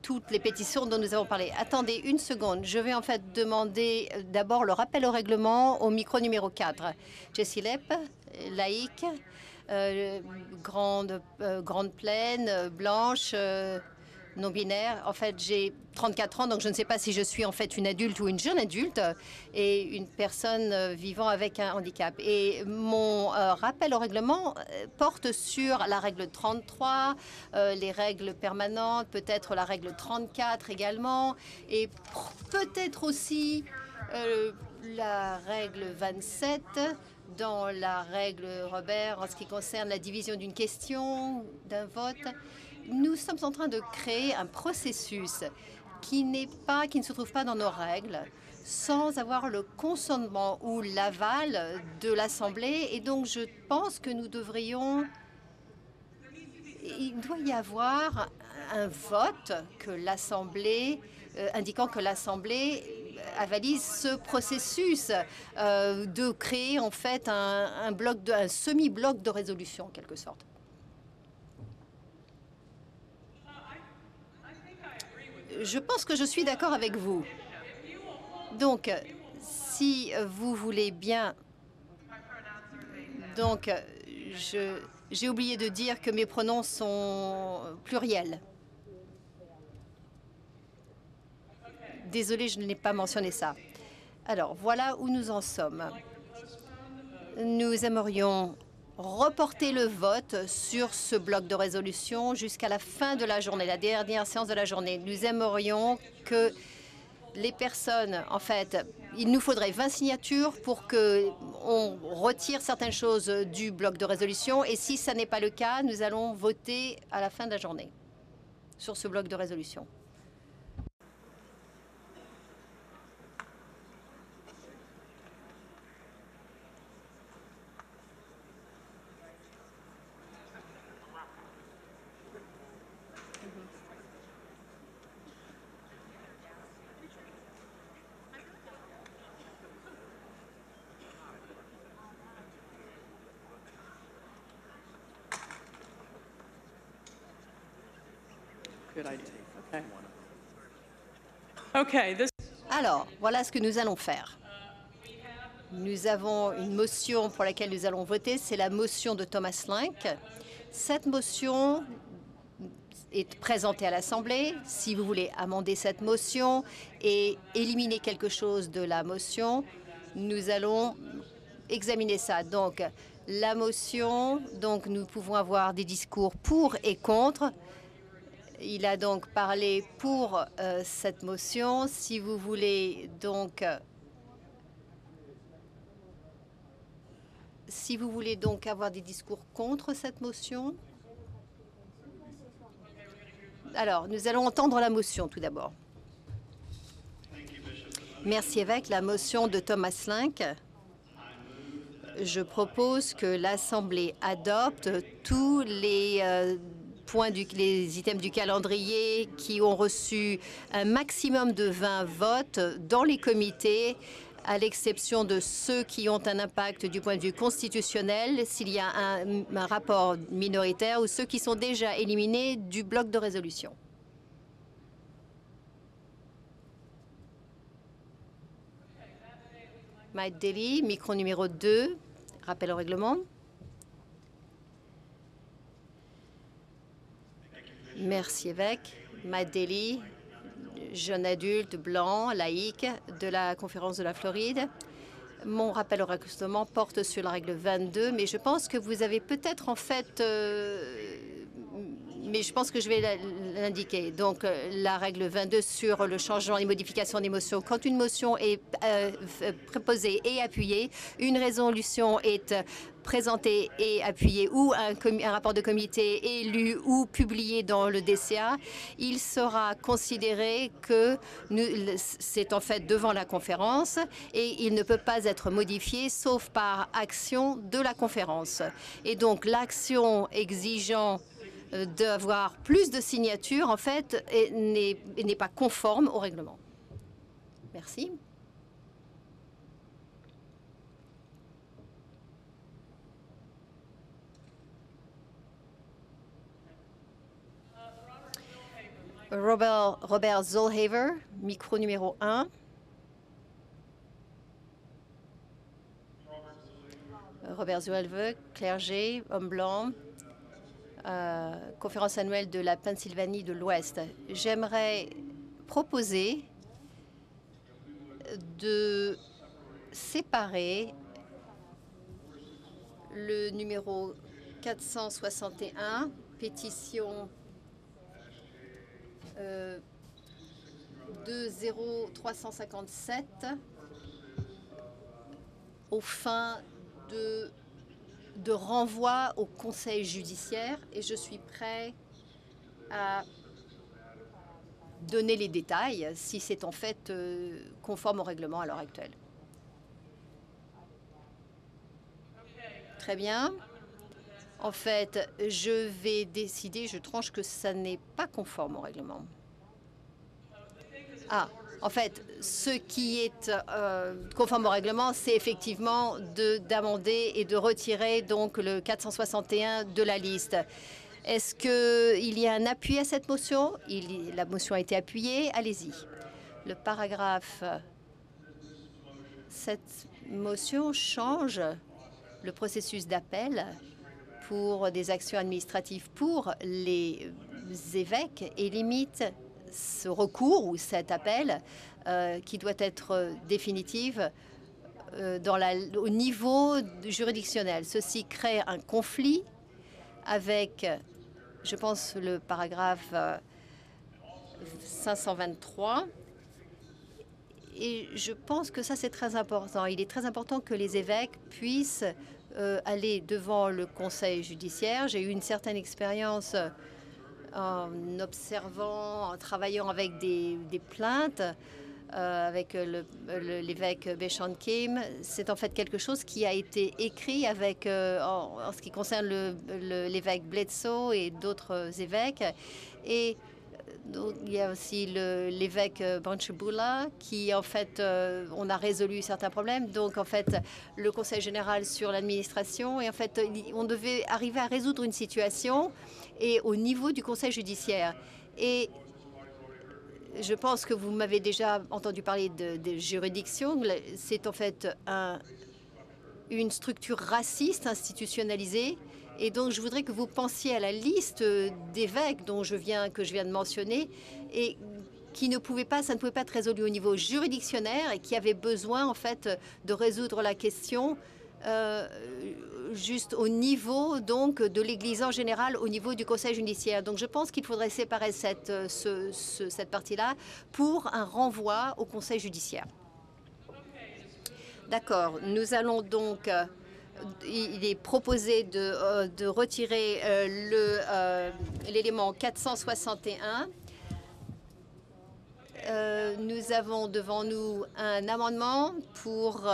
toutes les pétitions dont nous avons parlé. Attendez une seconde. Je vais en fait demander d'abord le rappel au règlement au micro numéro 4. Jessie Lepp, laïque, grande plaine, blanche, non-binaire. En fait, j'ai 34 ans, donc je ne sais pas si je suis en fait une adulte ou une jeune adulte et une personne vivant avec un handicap. Et mon rappel au règlement porte sur la règle 33, les règles permanentes, peut-être la règle 34 également, et peut-être aussi la règle 27 dans la règle Robert en ce qui concerne la division d'une question, d'un vote. Nous sommes en train de créer un processus qui ne se trouve pas dans nos règles, sans avoir le consentement ou l'aval de l'Assemblée. Et donc, je pense que nous devrions... Il doit y avoir un vote que l'Assemblée, indiquant que l'Assemblée avalise ce processus de créer en fait un semi-bloc de résolution, en quelque sorte. Je pense que je suis d'accord avec vous. Donc, si vous voulez bien... Donc, j'ai oublié de dire que mes pronoms sont pluriels. Désolée, je n'ai pas mentionné ça. Alors, voilà où nous en sommes. Nous aimerions reporter le vote sur ce bloc de résolution jusqu'à la fin de la journée, la dernière séance de la journée. Nous aimerions que les personnes, en fait, il nous faudrait 20 signatures pour qu'on retire certaines choses du bloc de résolution. Et si ça n'est pas le cas, nous allons voter à la fin de la journée sur ce bloc de résolution. Good idea. Okay, this Alors, voilà ce que nous allons faire. Nous avons une motion pour laquelle nous allons voter, c'est la motion de Thomas Lynk. Cette motion est présentée à l'Assemblée. Si vous voulez amender cette motion et éliminer quelque chose de la motion, nous allons examiner ça. Donc, la motion, donc nous pouvons avoir des discours pour et contre. Il a donc parlé pour cette motion. Si vous voulez donc avoir des discours contre cette motion, alors nous allons entendre la motion tout d'abord. Merci évêque. La motion de Thomas Lynk. Je propose que l'Assemblée adopte tous les les items du calendrier qui ont reçu un maximum de 20 votes dans les comités, à l'exception de ceux qui ont un impact du point de vue constitutionnel, s'il y a un rapport minoritaire, ou ceux qui sont déjà éliminés du bloc de résolution. Matt Daly, micro numéro 2, rappel au règlement. Merci, évêque. Matt Daly, jeune adulte blanc, laïque, de la conférence de la Floride. Mon rappel au règlement porte sur la règle 22, mais je pense que vous avez peut-être en fait... mais je pense que je vais l'indiquer. Donc, la règle 22 sur le changement et modification des motions. Quand une motion est proposée et appuyée, une résolution est présentée et appuyée, ou un rapport de comité est lu ou publié dans le DCA, il sera considéré que c'est en fait devant la conférence et il ne peut pas être modifié sauf par action de la conférence. Et donc, l'action exigeant d'avoir plus de signatures, en fait, n'est pas conforme au règlement. Merci. Robert Zollhaver, micro numéro 1. Robert Zollhaver, clergé, homme blanc. Conférence annuelle de la Pennsylvanie de l'Ouest. J'aimerais proposer de séparer le numéro 461, pétition 20357, aux fins de renvoi au conseil judiciaire, et je suis prêt à donner les détails si c'est en fait conforme au règlement à l'heure actuelle. Très bien. En fait, je vais décider, je tranche que ça n'est pas conforme au règlement. Ah, en fait, ce qui est conforme au règlement, c'est effectivement d'amender et de retirer donc le 461 de la liste. Est-ce qu'il y a un appui à cette motion? La motion a été appuyée. Allez-y. Le paragraphe. Cette motion change le processus d'appel pour des actions administratives pour les évêques et limite ce recours ou cet appel qui doit être définitif au niveau juridictionnel. Ceci crée un conflit avec, je pense, le paragraphe 523 Et je pense que ça, c'est très important. Il est très important que les évêques puissent aller devant le conseil judiciaire. J'ai eu une certaine expérience en observant, en travaillant avec des plaintes, avec l'évêque Béchan Kim. C'est en fait quelque chose qui a été écrit avec, en ce qui concerne l'évêque Bledsoe et d'autres évêques. Et donc, il y a aussi l'évêque Banchebula qui, en fait, on a résolu certains problèmes. Donc, en fait, le Conseil général sur l'administration. Et en fait, on devait arriver à résoudre une situation et au niveau du Conseil judiciaire. Et je pense que vous m'avez déjà entendu parler de juridiction. C'est en fait une structure raciste institutionnalisée. Et donc, je voudrais que vous pensiez à la liste d'évêques que je viens de mentionner et qui ne pouvaient pas, ça ne pouvait pas être résolu au niveau juridictionnaire et qui avaient besoin, en fait, de résoudre la question juste au niveau, donc, de l'Église en général, au niveau du Conseil judiciaire. Donc, je pense qu'il faudrait séparer cette partie-là pour un renvoi au Conseil judiciaire. D'accord. Nous allons donc... il est proposé de retirer l'élément 461. Nous avons devant nous un amendement pour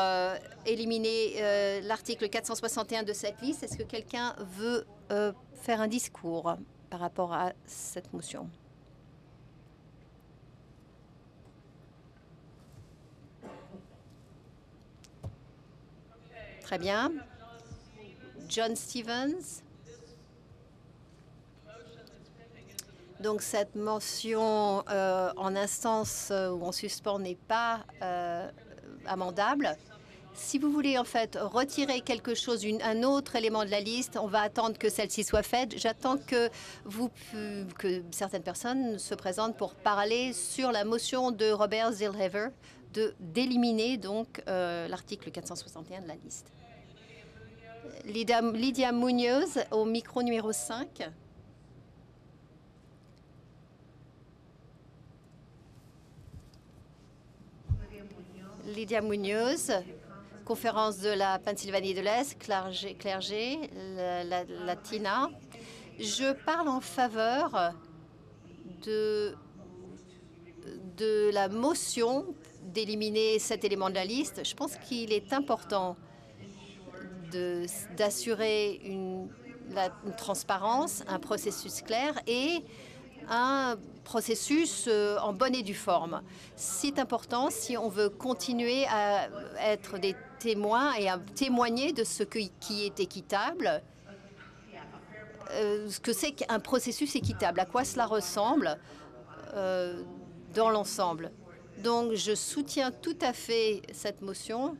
éliminer l'article 461 de cette liste. Est-ce que quelqu'un veut faire un discours par rapport à cette motion? Très bien. John Stevens. Donc cette motion en instance ou en suspens n'est pas amendable. Si vous voulez en fait retirer quelque chose, un autre élément de la liste, on va attendre que celle-ci soit faite. J'attends que certaines personnes se présentent pour parler sur la motion de Robert Zillhaver d'éliminer donc l'article 461 de la liste. Lydia Munoz au micro numéro 5. Lydia Munoz, conférence de la Pennsylvanie de l'Est, clergé, Latina. Je parle en faveur de la motion d'éliminer cet élément de la liste. Je pense qu'il est important d'assurer une transparence, un processus clair et un processus en bonne et due forme. C'est important si on veut continuer à être des témoins et à témoigner de ce qui est équitable, ce que c'est qu'un processus équitable, à quoi cela ressemble dans l'ensemble. Donc, je soutiens tout à fait cette motion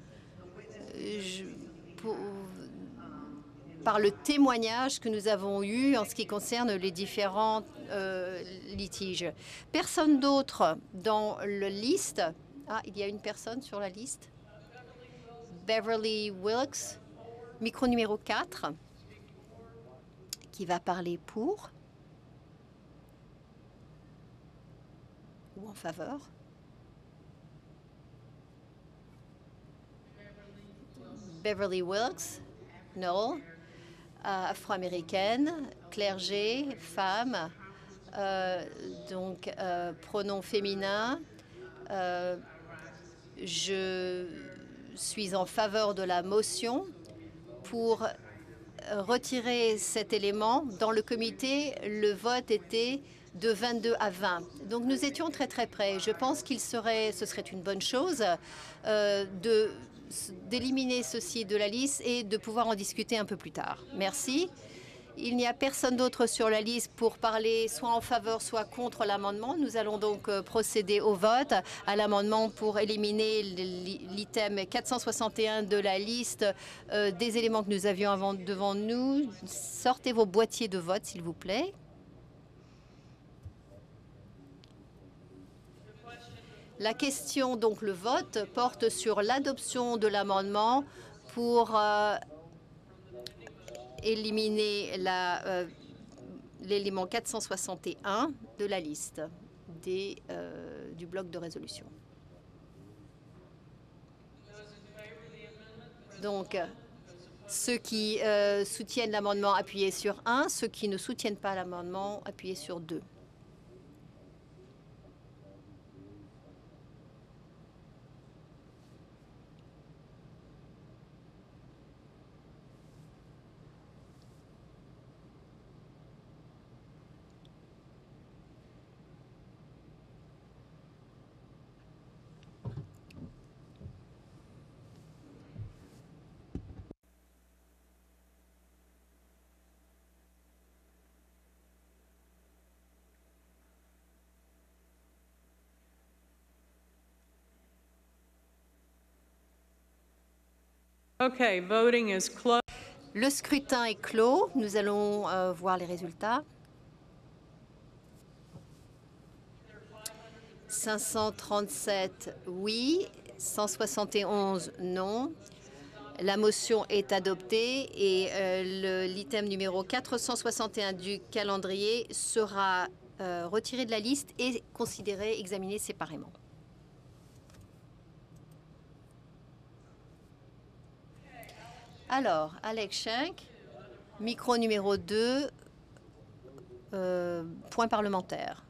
par le témoignage que nous avons eu en ce qui concerne les différents litiges. Personne d'autre dans la liste. Ah, il y a une personne sur la liste. Beverly Wilkes, micro numéro 4, qui va parler pour ou en faveur. Beverly Wilkes, non. Afro-américaine, clergé, femme, donc pronom féminin. Je suis en faveur de la motion pour retirer cet élément. Dans le comité, le vote était de 22 à 20. Donc nous étions très très près. Je pense ce serait une bonne chose d'éliminer ceci de la liste et de pouvoir en discuter un peu plus tard. Merci. Il n'y a personne d'autre sur la liste pour parler soit en faveur, soit contre l'amendement. Nous allons donc procéder au vote à l'amendement pour éliminer l'item 461 de la liste des éléments que nous avions devant nous. Sortez vos boîtiers de vote, s'il vous plaît. La question, donc le vote, porte sur l'adoption de l'amendement pour éliminer l'élément 461 de la liste du bloc de résolution. Donc, ceux qui soutiennent l'amendement, appuyez sur 1. Ceux qui ne soutiennent pas l'amendement, appuyez sur 2. Okay, voting is closed. Le scrutin est clos. Nous allons voir les résultats. 537 oui, 171 non. La motion est adoptée et l'item numéro 461 du calendrier sera retiré de la liste et considéré, examiné séparément. Alors, Alex Schenck, micro numéro 2, point parlementaire.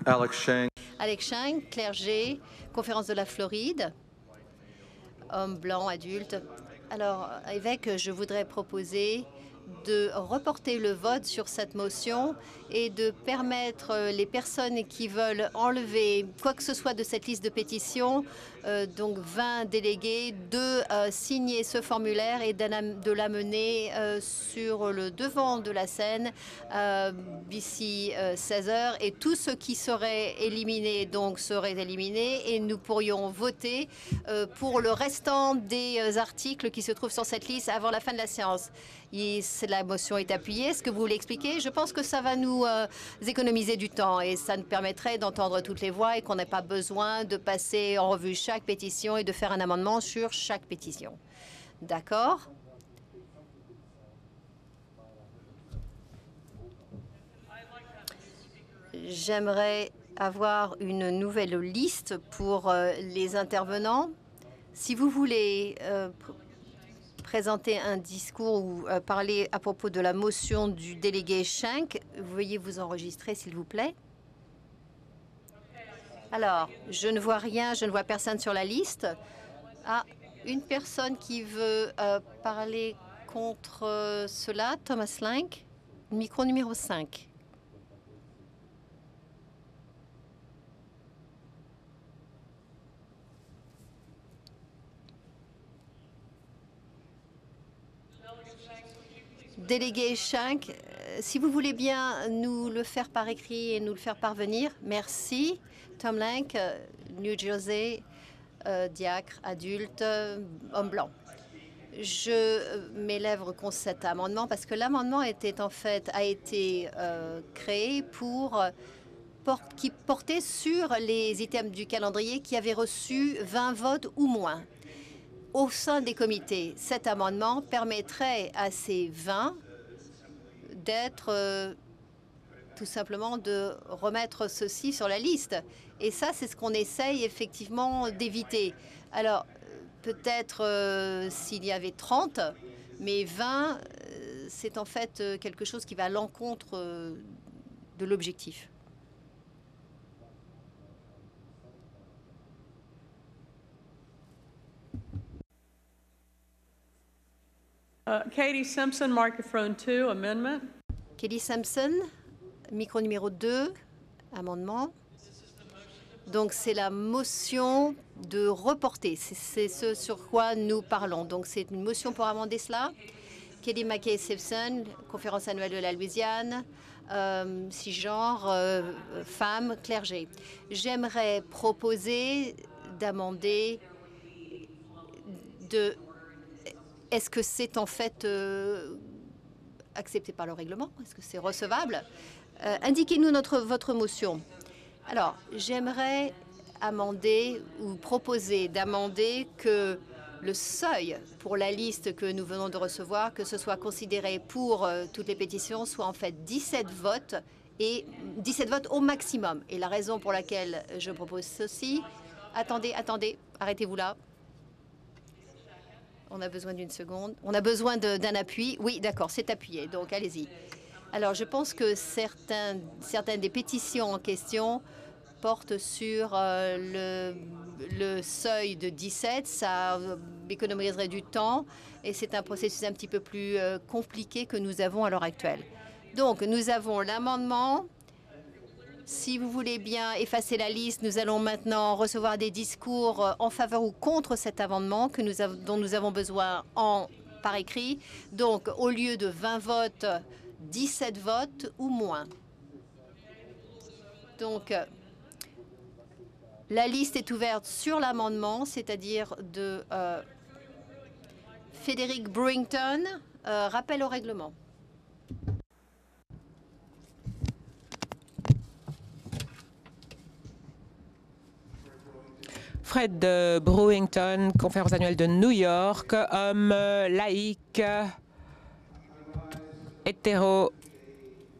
Alex Schenck. Alex Schenck, clergé, conférence de la Floride, homme blanc, adulte. Alors, évêque, je voudrais proposer de reporter le vote sur cette motion et de permettre les personnes qui veulent enlever quoi que ce soit de cette liste de pétitions, donc 20 délégués, de signer ce formulaire et de l'amener sur le devant de la scène d'ici 16 heures. Et tous ceux qui seraient éliminés donc seraient éliminés et nous pourrions voter pour le restant des articles qui se trouvent sur cette liste avant la fin de la séance. La motion est appuyée. Est-ce que vous voulez expliquer? Je pense que ça va nous économiser du temps et ça nous permettrait d'entendre toutes les voix et qu'on n'ait pas besoin de passer en revue chaque pétition et de faire un amendement sur chaque pétition. D'accord? J'aimerais avoir une nouvelle liste pour les intervenants. Si vous voulez présenter un discours ou parler à propos de la motion du délégué Schenck, veuillez vous enregistrer, s'il vous plaît. Alors, je ne vois rien, je ne vois personne sur la liste. Ah, une personne qui veut parler contre cela, Thomas Link, micro numéro 5. Délégué Schenck, si vous voulez bien nous le faire par écrit et nous le faire parvenir, merci. Tom Link, New Jersey, diacre, adulte, homme blanc. Je m'élève contre cet amendement parce que l'amendement a été créé pour qui portait sur les items du calendrier qui avaient reçu 20 votes ou moins. Au sein des comités, cet amendement permettrait à ces 20 d'être tout simplement de remettre ceci sur la liste. Et ça, c'est ce qu'on essaye effectivement d'éviter. Alors, peut-être s'il y avait 30, mais 20, c'est en fait quelque chose qui va à l'encontre de l'objectif. Katie Simpson, microphone 2, amendment. Katie Simpson, micro numéro 2, amendement. Donc, c'est la motion de reporter. C'est ce sur quoi nous parlons. Donc, c'est une motion pour amender cela. Katie McKay Simpson, conférence annuelle de la Louisiane, cisgenre, femme, clergé. J'aimerais proposer d'amender de... Est-ce que c'est en fait accepté par le règlement? Est-ce que c'est recevable? Indiquez-nous votre motion. Alors, j'aimerais amender ou proposer d'amender que le seuil pour la liste que nous venons de recevoir, que ce soit considéré pour toutes les pétitions, soit en fait 17 votes et 17 votes au maximum. Et la raison pour laquelle je propose ceci... Attendez, arrêtez-vous là. On a besoin d'une seconde. On a besoin d'un appui. Oui, d'accord, c'est appuyé, donc allez-y. Alors, je pense que certaines des pétitions en question portent sur le seuil de 17. Ça économiserait du temps et c'est un processus un petit peu plus compliqué que nous avons à l'heure actuelle. Donc, nous avons l'amendement. Si vous voulez bien effacer la liste, nous allons maintenant recevoir des discours en faveur ou contre cet amendement dont nous avons besoin par écrit. Donc, au lieu de 20 votes, 17 votes ou moins. Donc, la liste est ouverte sur l'amendement, c'est-à-dire de Frédéric Brewington. Rappel au règlement. Fred Brewington, conférence annuelle de New York, homme laïque, hétéro,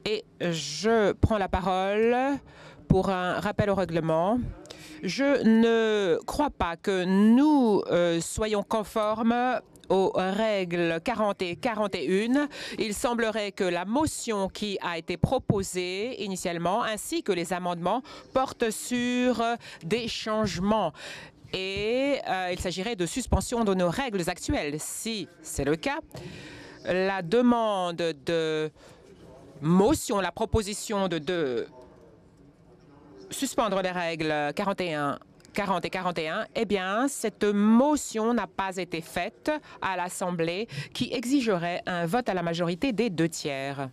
et je prends la parole pour un rappel au règlement. Je ne crois pas que nous soyons conformes aux règles 40 et 41. Il semblerait que la motion qui a été proposée initialement, ainsi que les amendements, portent sur des changements. Et il s'agirait de suspension de nos règles actuelles. Si c'est le cas, la demande de motion, la proposition de suspendre les règles 40 et 41, eh bien, cette motion n'a pas été faite à l'Assemblée qui exigerait un vote à la majorité des 2 tiers.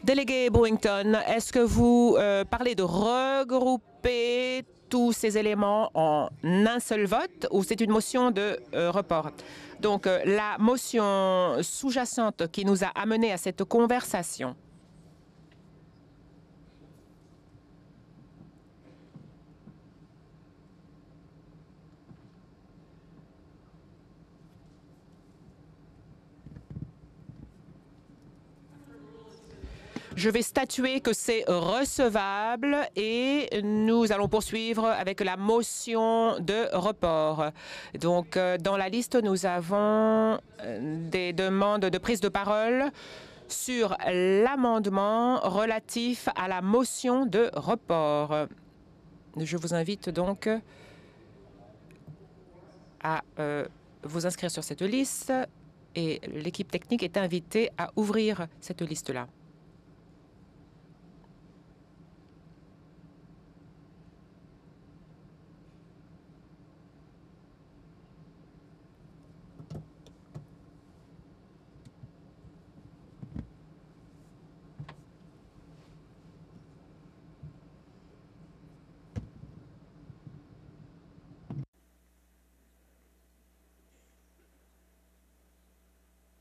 Délégué Brewington, est-ce que vous parlez de regrouper tous ces éléments en un seul vote ou c'est une motion de report? Donc, la motion sous-jacente qui nous a amenés à cette conversation. Je vais statuer que c'est recevable et nous allons poursuivre avec la motion de report. Donc, dans la liste, nous avons des demandes de prise de parole sur l'amendement relatif à la motion de report. Je vous invite donc à vous inscrire sur cette liste et l'équipe technique est invitée à ouvrir cette liste-là.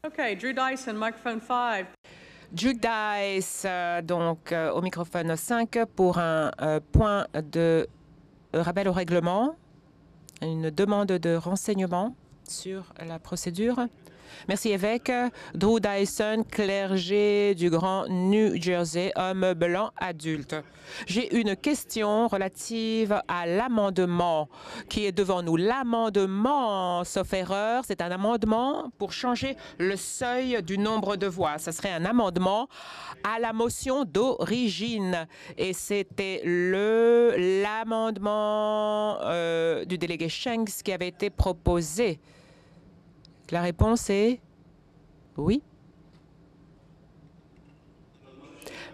Okay, Drew Dyson, microphone 5. Drew Dice, donc au microphone 5 pour un point de rappel au règlement, une demande de renseignement sur la procédure. Merci, évêque. Drew Dyson, clergé du Grand New Jersey, homme blanc adulte. J'ai une question relative à l'amendement qui est devant nous. L'amendement, sauf erreur, c'est un amendement pour changer le seuil du nombre de voix. Ce serait un amendement à la motion d'origine. Et c'était l'amendement du délégué Shanks qui avait été proposé. La réponse est oui.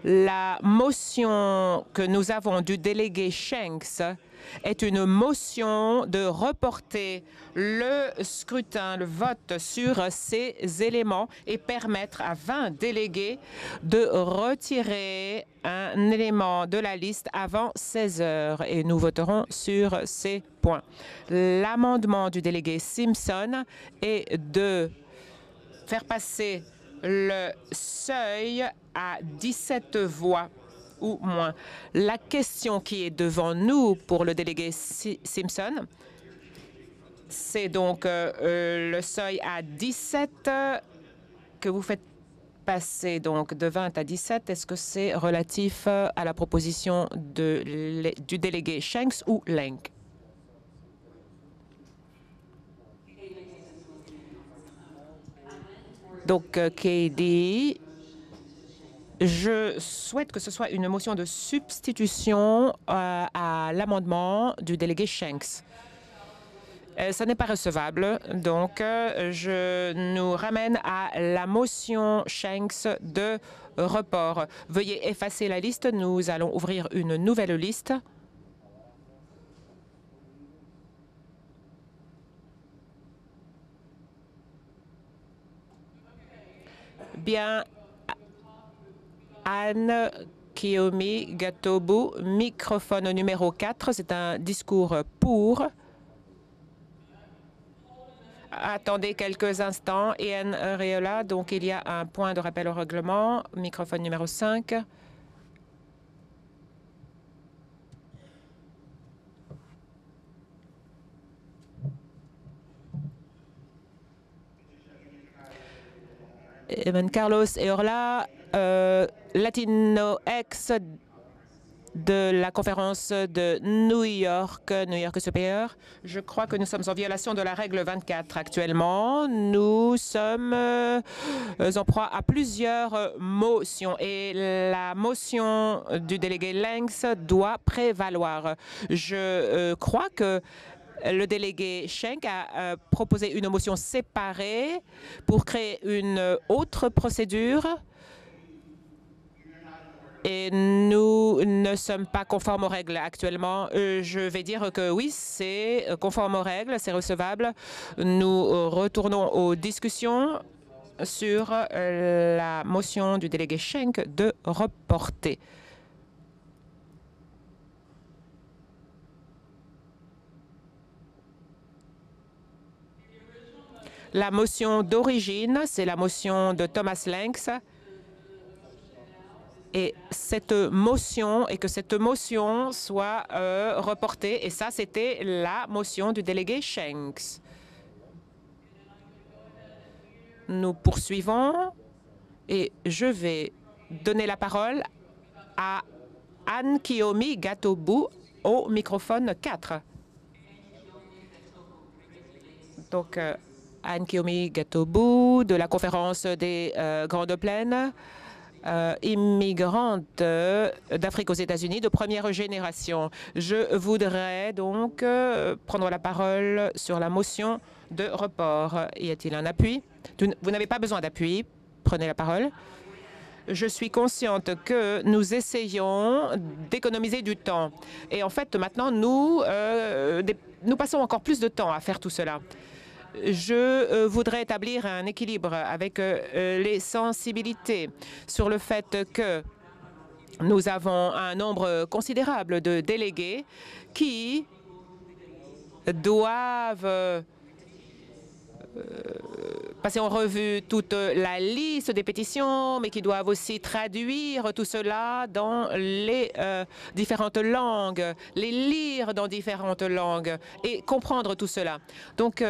La motion que nous avons du délégué Shanks est une motion de reporter le scrutin, le vote sur ces éléments et permettre à 20 délégués de retirer un élément de la liste avant 16 heures. Et nous voterons sur ces points. L'amendement du délégué Simpson est de faire passer le seuil à 17 voix ou moins. La question qui est devant nous pour le délégué Simpson, c'est donc le seuil à 17 que vous faites passer donc de 20 à 17. Est-ce que c'est relatif à la proposition du délégué Shanks ou Lenk? Donc, Katie, je souhaite que ce soit une motion de substitution à l'amendement du délégué Shanks. Ça n'est pas recevable, donc je nous ramène à la motion Shanks de report. Veuillez effacer la liste. Nous allons ouvrir une nouvelle liste. Bien, Anne Kiyomi Gatobu, microphone numéro 4, c'est un discours pour. Attendez quelques instants. Ian Reola, donc il y a un point de rappel au règlement, microphone numéro 5. Carlos Eorla, Latino ex de la conférence de New York supérieur. Je crois que nous sommes en violation de la règle 24 actuellement. Nous sommes en proie à plusieurs motions et la motion du délégué Lenks doit prévaloir. Je crois que le délégué Schenck a proposé une motion séparée pour créer une autre procédure. Et nous ne sommes pas conformes aux règles actuellement. Je vais dire que oui, c'est conforme aux règles, c'est recevable. Nous retournons aux discussions sur la motion du délégué Schenck de reporter. La motion d'origine, c'est la motion de Thomas Lenks. Et cette motion, et que cette motion soit reportée. Et ça, c'était la motion du délégué Shanks. Nous poursuivons et je vais donner la parole à Anne Kiyomi Gatobu au microphone 4. Donc, Anne Kiyomi Gatobu de la conférence des Grandes Plaines. Immigrante d'Afrique aux États-Unis de première génération. Je voudrais donc prendre la parole sur la motion de report. Y a-t-il un appui? Vous n'avez pas besoin d'appui. Prenez la parole. Je suis consciente que nous essayons d'économiser du temps. Et en fait, maintenant, nous passons encore plus de temps à faire tout cela. Je voudrais établir un équilibre avec les sensibilités sur le fait que nous avons un nombre considérable de délégués qui doivent passer en revue toute la liste des pétitions, mais qui doivent aussi traduire tout cela dans les différentes langues, les lire dans différentes langues et comprendre tout cela. Donc,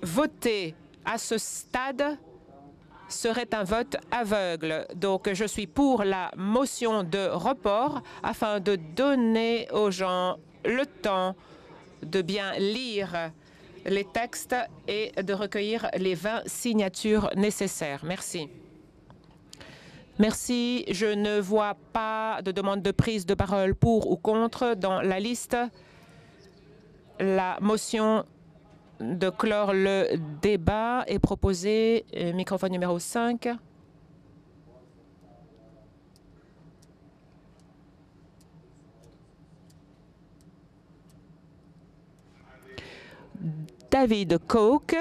voter à ce stade serait un vote aveugle. Donc, je suis pour la motion de report afin de donner aux gens le temps de bien lire les textes et de recueillir les 20 signatures nécessaires. Merci. Merci. Je ne vois pas de demande de prise de parole pour ou contre dans la liste. La motion de clore le débat est proposée. Microphone numéro 5. David Koch,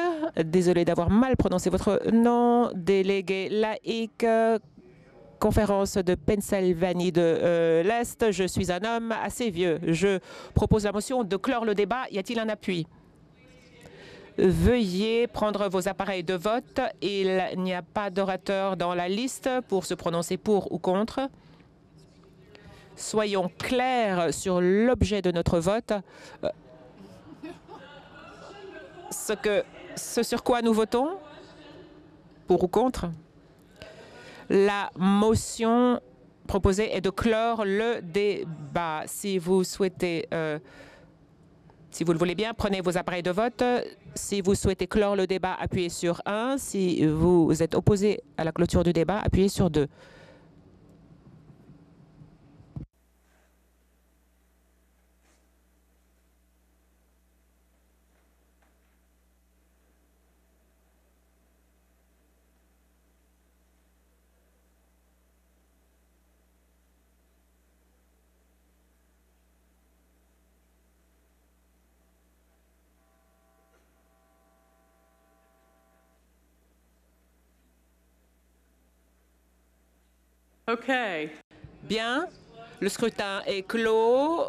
désolé d'avoir mal prononcé votre nom, délégué laïque, conférence de Pennsylvanie de l'Est. Je suis un homme assez vieux. Je propose la motion de clore le débat. Y a-t-il un appui? Veuillez prendre vos appareils de vote. Il n'y a pas d'orateur dans la liste pour se prononcer pour ou contre. Soyons clairs sur l'objet de notre vote. Ce sur quoi nous votons, pour ou contre. La motion proposée est de clore le débat. Si vous souhaitez, si vous le voulez bien, prenez vos appareils de vote. Si vous souhaitez clore le débat, appuyez sur 1. Si vous êtes opposé à la clôture du débat, appuyez sur 2. Okay. Bien, le scrutin est clos.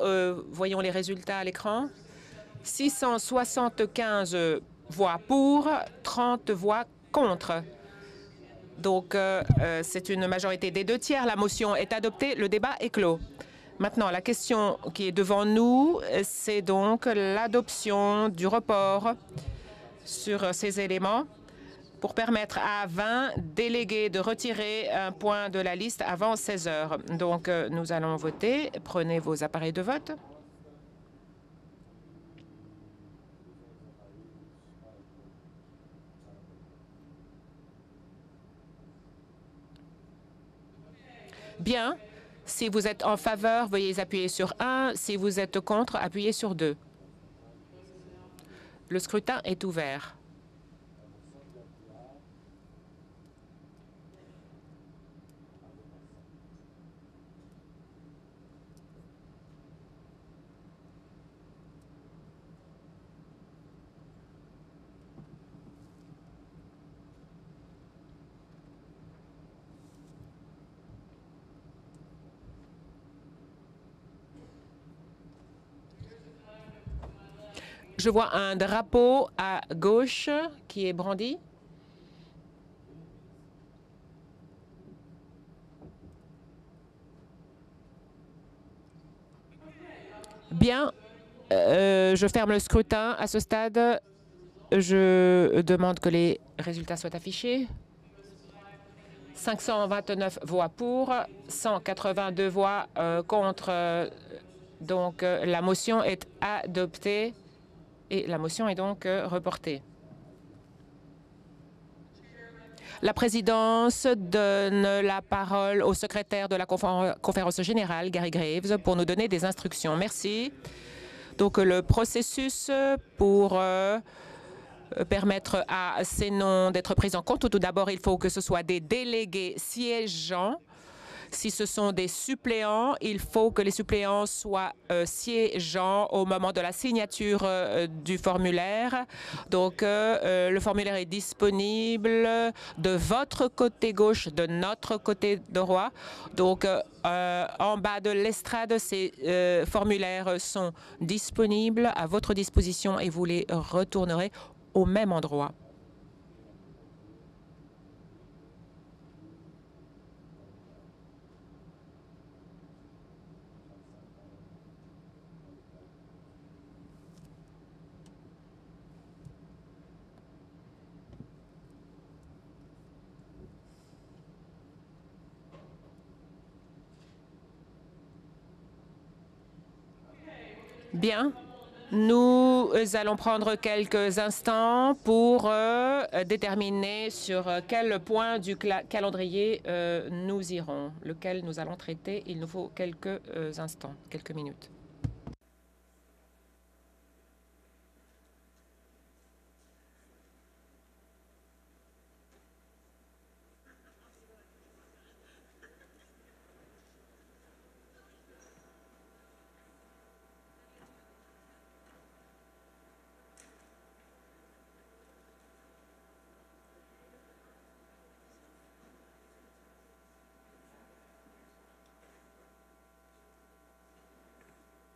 Voyons les résultats à l'écran. 675 voix pour, 30 voix contre. Donc, c'est une majorité des 2/3. La motion est adoptée. Le débat est clos. Maintenant, la question qui est devant nous, c'est donc l'adoption du report sur ces éléments pour permettre à 20 délégués de retirer un point de la liste avant 16 heures. Donc, nous allons voter. Prenez vos appareils de vote. Bien. Si vous êtes en faveur, veuillez appuyer sur 1. Si vous êtes contre, appuyez sur 2. Le scrutin est ouvert. Je vois un drapeau à gauche qui est brandi. Bien, je ferme le scrutin. À ce stade, je demande que les résultats soient affichés. 529 voix pour, 182 voix contre. Donc, la motion est adoptée. Et la motion est donc reportée. La présidence donne la parole au secrétaire de la conférence générale, Gary Graves, pour nous donner des instructions. Merci. Donc, le processus pour permettre à ces noms d'être pris en compte, tout d'abord, il faut que ce soit des délégués siégeants. Si ce sont des suppléants, il faut que les suppléants soient siégeants au moment de la signature du formulaire. Donc, le formulaire est disponible de votre côté gauche, de notre côté droit. Donc, en bas de l'estrade, ces formulaires sont disponibles à votre disposition et vous les retournerez au même endroit. Bien. Nous allons prendre quelques instants pour déterminer sur quel point du calendrier nous irons, lequel nous allons traiter. Il nous faut quelques instants, quelques minutes.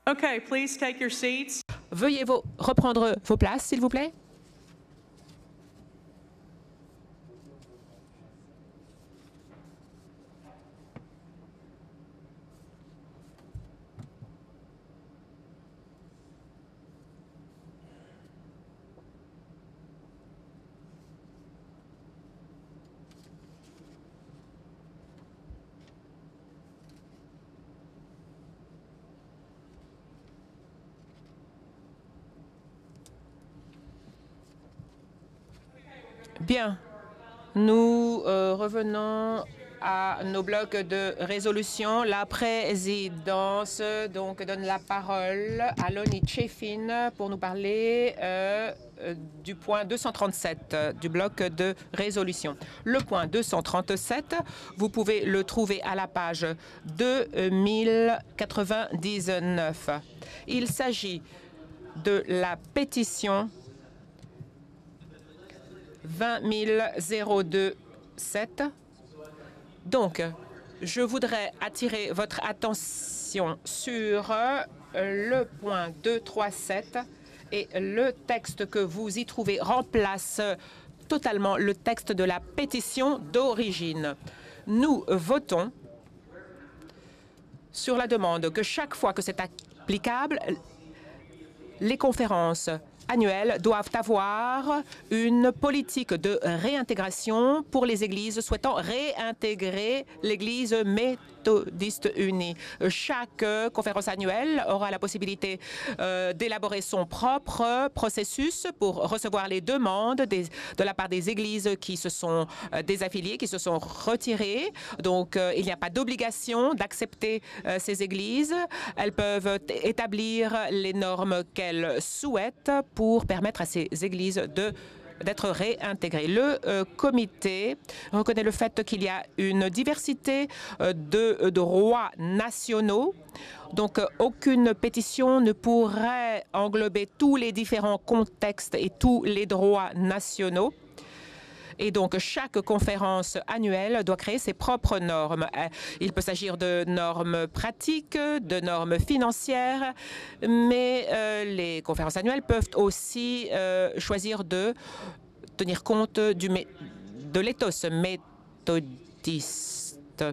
Okay, please take your seats. Veuillez reprendre vos places, s'il vous plaît. Bien, nous revenons à nos blocs de résolution. La présidence donc donne la parole à Lonnie Cheffin pour nous parler du point 237 du bloc de résolution. Le point 237, vous pouvez le trouver à la page 2099. Il s'agit de la pétition 20027. Donc, je voudrais attirer votre attention sur le point 237 et le texte que vous y trouvez remplace totalement le texte de la pétition d'origine. Nous votons sur la demande que chaque fois que c'est applicable, les conférences annuelles doivent avoir une politique de réintégration pour les églises souhaitant réintégrer l'Église méthodiste unie. Chaque conférence annuelle aura la possibilité d'élaborer son propre processus pour recevoir les demandes de la part des églises qui se sont désaffiliées, qui se sont retirées. Donc, il n'y a pas d'obligation d'accepter ces églises. Elles peuvent établir les normes qu'elles souhaitent pour permettre à ces églises d'être réintégrées. Le comité reconnaît le fait qu'il y a une diversité de droits nationaux. Donc, aucune pétition ne pourrait englober tous les différents contextes et tous les droits nationaux. Et donc, chaque conférence annuelle doit créer ses propres normes. Il peut s'agir de normes pratiques, de normes financières, mais les conférences annuelles peuvent aussi choisir de tenir compte de l'éthos méthodiste.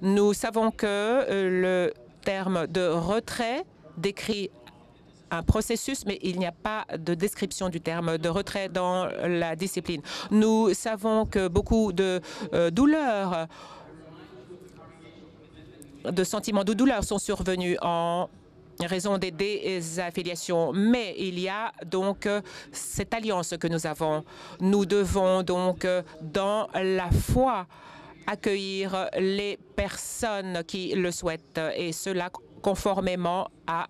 Nous savons que le terme de retrait décrit un processus, mais il n'y a pas de description du terme de retrait dans la discipline. Nous savons que beaucoup de douleurs, de sentiments de douleur sont survenus en raison des désaffiliations, mais il y a donc cette alliance que nous avons. Nous devons donc, dans la foi, accueillir les personnes qui le souhaitent, et cela conformément à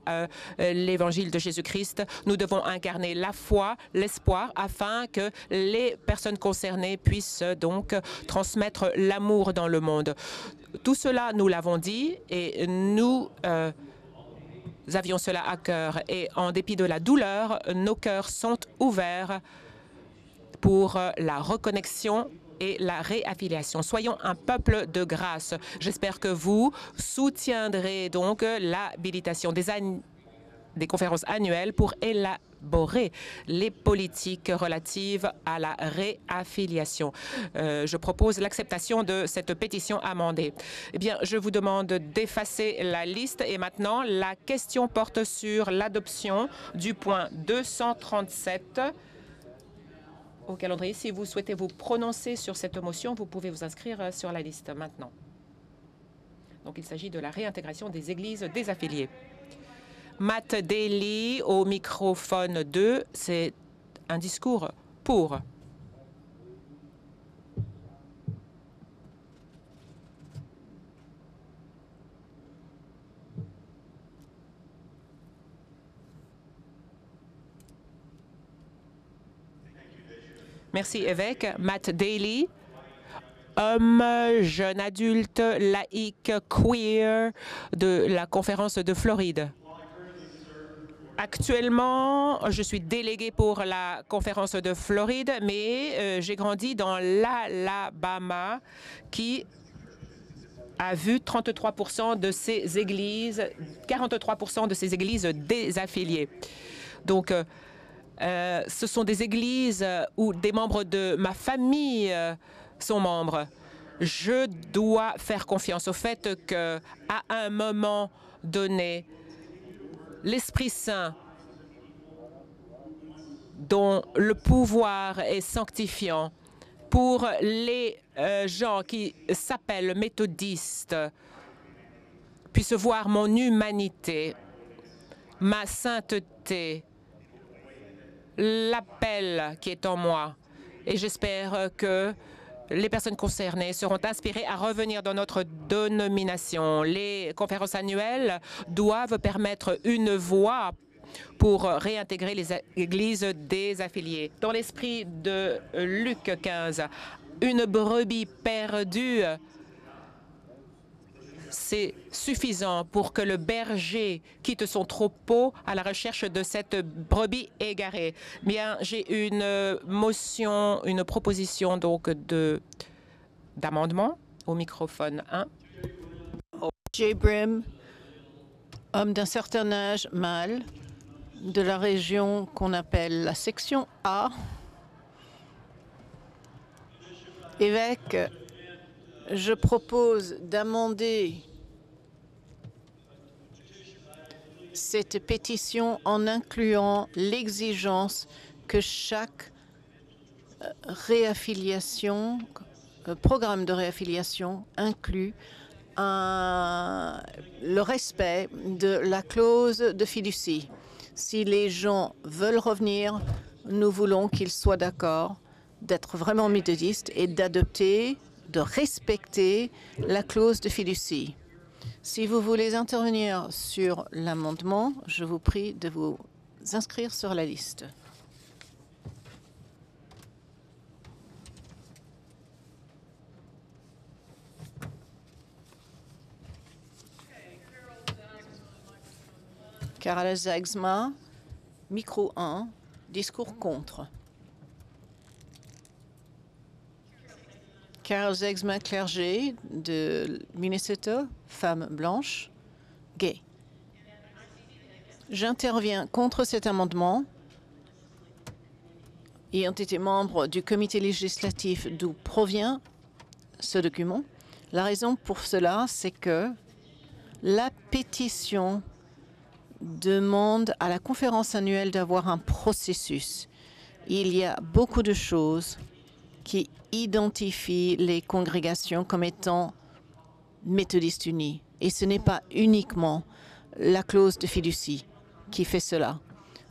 l'évangile de Jésus-Christ. Nous devons incarner la foi, l'espoir, afin que les personnes concernées puissent donc transmettre l'amour dans le monde. Tout cela, nous l'avons dit, et nous avions cela à cœur. Et en dépit de la douleur, nos cœurs sont ouverts pour la reconnexion et la réaffiliation. Soyons un peuple de grâce. J'espère que vous soutiendrez donc l'habilitation des conférences annuelles pour élaborer les politiques relatives à la réaffiliation. Je propose l'acceptation de cette pétition amendée. Eh bien, je vous demande d'effacer la liste et maintenant, la question porte sur l'adoption du point 237 au calendrier. Si vous souhaitez vous prononcer sur cette motion, vous pouvez vous inscrire sur la liste maintenant. Donc, il s'agit de la réintégration des églises désaffiliées. Matt Daly au microphone 2, c'est un discours pour. Merci, évêque. Matt Daly, homme, jeune adulte, laïque, queer de la conférence de Floride. Actuellement, je suis délégué pour la conférence de Floride, mais j'ai grandi dans l'Alabama qui a vu 33% de ces églises, 43% de ces églises désaffiliées. Donc, ce sont des églises où des membres de ma famille sont membres. Je dois faire confiance au fait qu'à un moment donné, l'Esprit Saint, dont le pouvoir est sanctifiant, pour les gens qui s'appellent méthodistes, puissent voir mon humanité, ma sainteté, l'appel qui est en moi, Et j'espère que les personnes concernées seront inspirées à revenir dans notre dénomination. Les conférences annuelles doivent permettre une voie pour réintégrer les églises des affiliés. Dans l'esprit de Luc 15, une brebis perdue, c'est suffisant pour que le berger quitte son troupeau à la recherche de cette brebis égarée. Bien, j'ai une motion, une proposition donc d'amendement au microphone 1. Jay Brim, homme d'un certain âge, mâle, de la région qu'on appelle la section A. Évêque, je propose d'amender cette pétition en incluant l'exigence que chaque réaffiliation, programme de réaffiliation inclut le respect de la clause de fiducie. Si les gens veulent revenir, nous voulons qu'ils soient d'accord d'être vraiment méthodistes et d'adopter, de respecter la clause de fiducie. Si vous voulez intervenir sur l'amendement, je vous prie de vous inscrire sur la liste. Carla Zagsma, micro 1, discours contre. Carla Zagsma, clergé de Minnesota, femme blanche, gay. J'interviens contre cet amendement. Ayant été membre du comité législatif d'où provient ce document, la raison pour cela, c'est que la pétition demande à la conférence annuelle d'avoir un processus. Il y a beaucoup de choses qui identifient les congrégations comme étant méthodistes unies. Et ce n'est pas uniquement la clause de fiducie qui fait cela.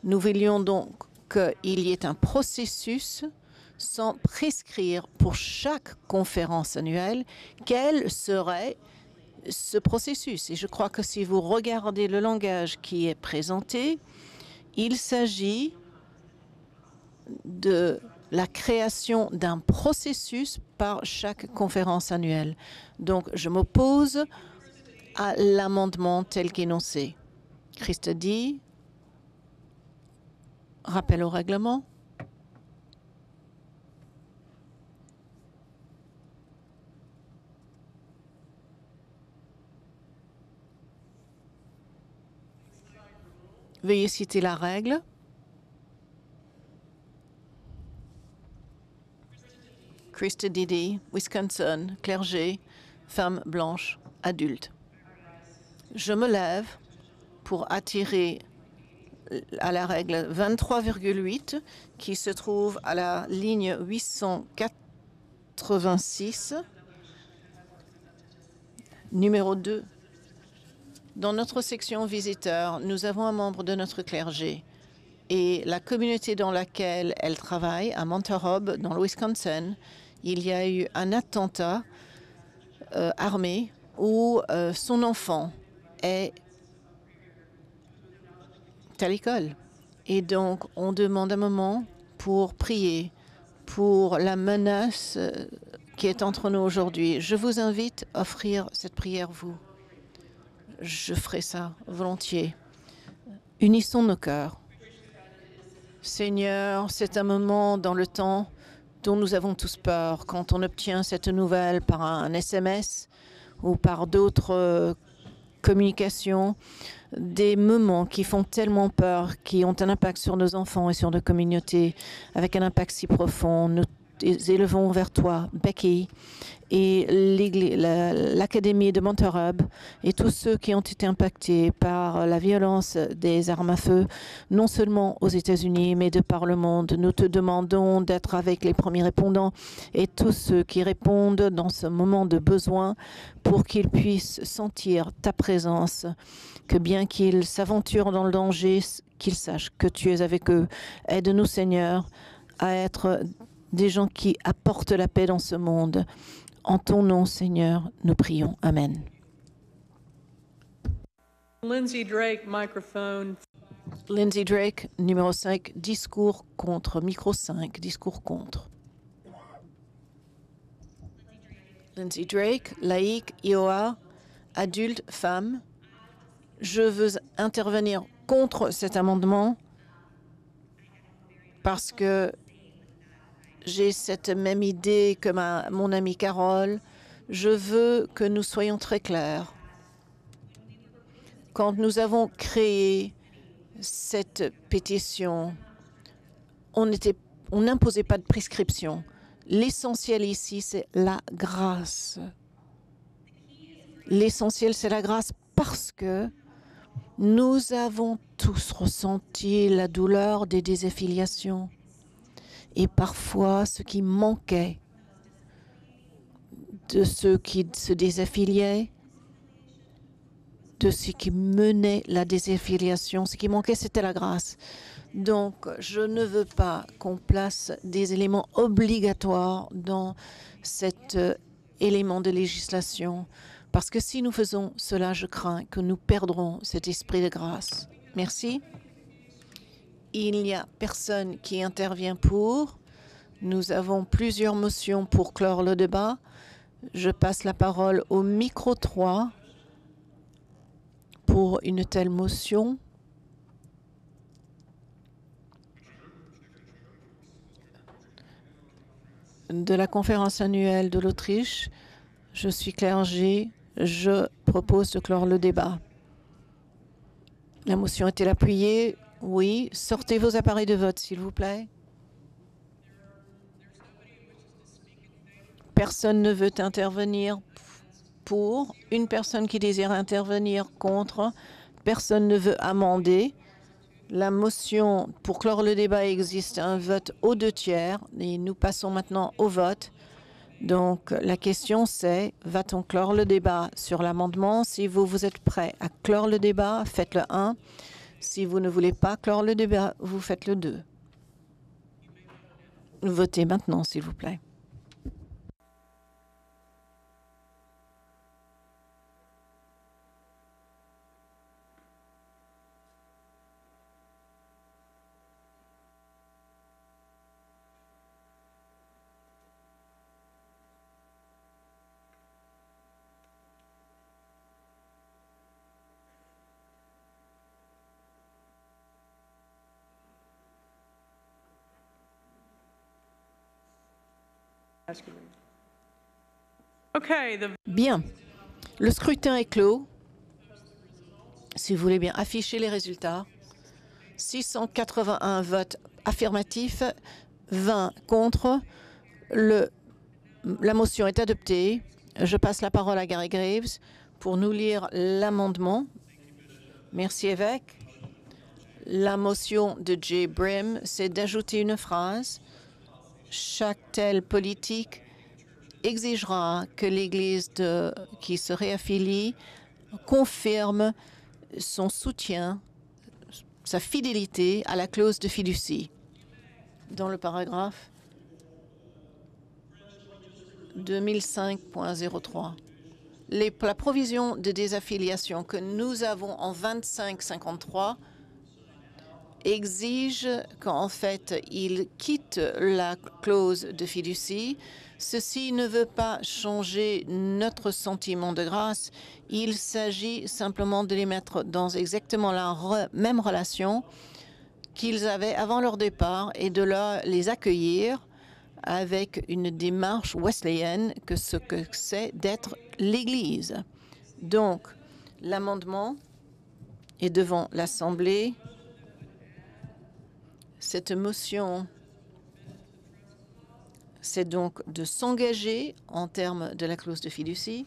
Nous voulions donc qu'il y ait un processus sans prescrire pour chaque conférence annuelle quel serait ce processus. Et je crois que si vous regardez le langage qui est présenté, il s'agit de la création d'un processus par chaque conférence annuelle. Donc, je m'oppose à l'amendement tel qu'énoncé. Christ dit, rappel au règlement. Veuillez citer la règle. Krista Didi, Wisconsin, clergé, femme blanche, adulte. Je me lève pour attirer à la règle 23,8 qui se trouve à la ligne 886, numéro 2. Dans notre section visiteurs, nous avons un membre de notre clergé et la communauté dans laquelle elle travaille, à Montarob, dans le Wisconsin, il y a eu un attentat armé où son enfant est à l'école. Et donc, on demande un moment pour prier pour la menace qui est entre nous aujourd'hui. Je vous invite à offrir cette prière, vous. Je ferai ça volontiers. Unissons nos cœurs. Seigneur, c'est un moment dans le temps dont nous avons tous peur quand on obtient cette nouvelle par un SMS ou par d'autres communications, des moments qui font tellement peur, qui ont un impact sur nos enfants et sur nos communautés, avec un impact si profond. Nous élevons vers toi, Becky, et l'Académie de Montarob et tous ceux qui ont été impactés par la violence des armes à feu, non seulement aux États-Unis, mais de par le monde. Nous te demandons d'être avec les premiers répondants et tous ceux qui répondent dans ce moment de besoin pour qu'ils puissent sentir ta présence, que bien qu'ils s'aventurent dans le danger, qu'ils sachent que tu es avec eux. Aide-nous, Seigneur, à être des gens qui apportent la paix dans ce monde. En ton nom, Seigneur, nous prions. Amen. Lindsay Drake, microphone. Lindsay Drake, numéro 5, discours contre. Micro 5, discours contre. Lindsay Drake, laïque, IOA, adulte, femme. Je veux intervenir contre cet amendement parce que j'ai cette même idée que mon amie Carole. Je veux que nous soyons très clairs. Quand nous avons créé cette pétition, on n'imposait pas de prescription. L'essentiel ici, c'est la grâce. L'essentiel, c'est la grâce parce que nous avons tous ressenti la douleur des désaffiliations. Et parfois, ce qui manquait de ceux qui se désaffiliaient, de ce qui menait la désaffiliation, ce qui manquait, c'était la grâce. Donc, je ne veux pas qu'on place des éléments obligatoires dans cet élément de législation, parce que si nous faisons cela, je crains que nous perdrons cet esprit de grâce. Merci. Il n'y a personne qui intervient pour. Nous avons plusieurs motions pour clore le débat. Je passe la parole au micro 3 pour une telle motion. De la conférence annuelle de l'Autriche, je suis clergé, je propose de clore le débat. La motion est-elle appuyée? Oui. Sortez vos appareils de vote, s'il vous plaît. Personne ne veut intervenir pour. Une personne qui désire intervenir contre. Personne ne veut amender. La motion pour clore le débat existe un vote aux 2/3 et nous passons maintenant au vote. Donc la question c'est, va-t-on clore le débat sur l'amendement? Si vous êtes prêt à clore le débat, faites le 1. Si vous ne voulez pas clore le débat, vous faites le 2. Votez maintenant, s'il vous plaît. Bien. Le scrutin est clos. Si vous voulez bien afficher les résultats. 681 votes affirmatifs, 20 contre. La motion est adoptée. Je passe la parole à Gary Graves pour nous lire l'amendement. Merci, évêque. La motion de Jay Brim, c'est d'ajouter une phrase. Chaque telle politique exigera que l'Église qui se réaffilie confirme son soutien, sa fidélité à la clause de fiducie. Dans le paragraphe 2005.03. La provision de désaffiliation que nous avons en 2553 exige qu'en fait, il quitte la clause de fiducie. Ceci ne veut pas changer notre sentiment de grâce. Il s'agit simplement de les mettre dans exactement la même relation qu'ils avaient avant leur départ et de les accueillir avec une démarche wesleyenne que ce que c'est d'être l'Église. Donc, l'amendement est devant l'Assemblée. Cette motion, c'est donc de s'engager en termes de la clause de fiducie.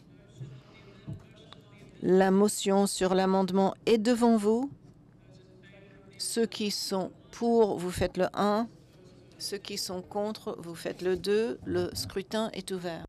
La motion sur l'amendement est devant vous. Ceux qui sont pour, vous faites le 1. Ceux qui sont contre, vous faites le 2. Le scrutin est ouvert.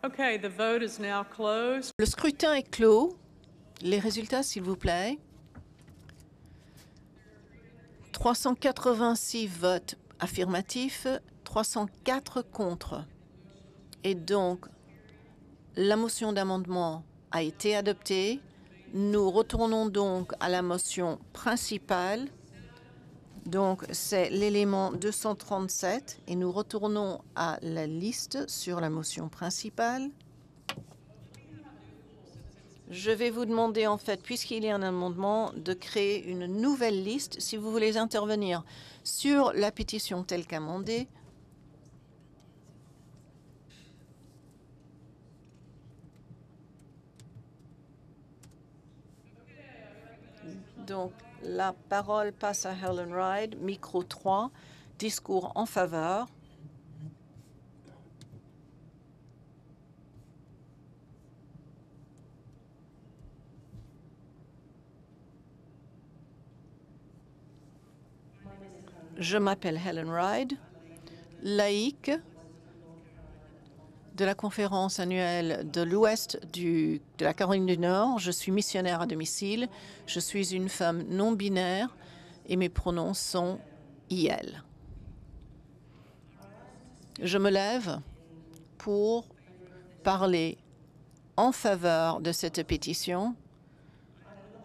Okay, the vote is now closed. Le scrutin est clos. Les résultats, s'il vous plaît. 386 votes affirmatifs, 304 contre. Et donc, la motion d'amendement a été adoptée. Nous retournons donc à la motion principale. Donc, c'est l'élément 237 et nous retournons à la liste sur la motion principale. Je vais vous demander, en fait, puisqu'il y a un amendement, de créer une nouvelle liste si vous voulez intervenir sur la pétition telle qu'amendée. Donc, la parole passe à Helen Ride, micro 3, discours en faveur. Je m'appelle Helen Ride, laïque de la conférence annuelle de l'Ouest de la Caroline du Nord. Je suis missionnaire à domicile. Je suis une femme non binaire et mes pronoms sont IL. Je me lève pour parler en faveur de cette pétition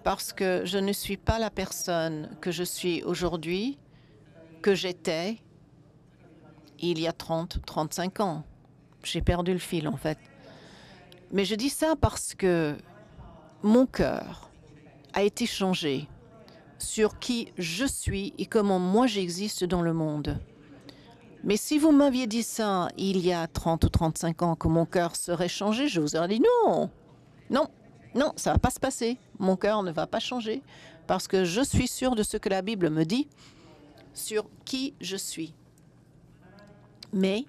parce que je ne suis pas la personne que je suis aujourd'hui, que j'étais il y a 35 ans. J'ai perdu le fil, en fait. Mais je dis ça parce que mon cœur a été changé sur qui je suis et comment moi j'existe dans le monde. Mais si vous m'aviez dit ça il y a 30 ou 35 ans, que mon cœur serait changé, je vous aurais dit non. Non, non, ça ne va pas se passer. Mon cœur ne va pas changer parce que je suis sûre de ce que la Bible me dit sur qui je suis. Mais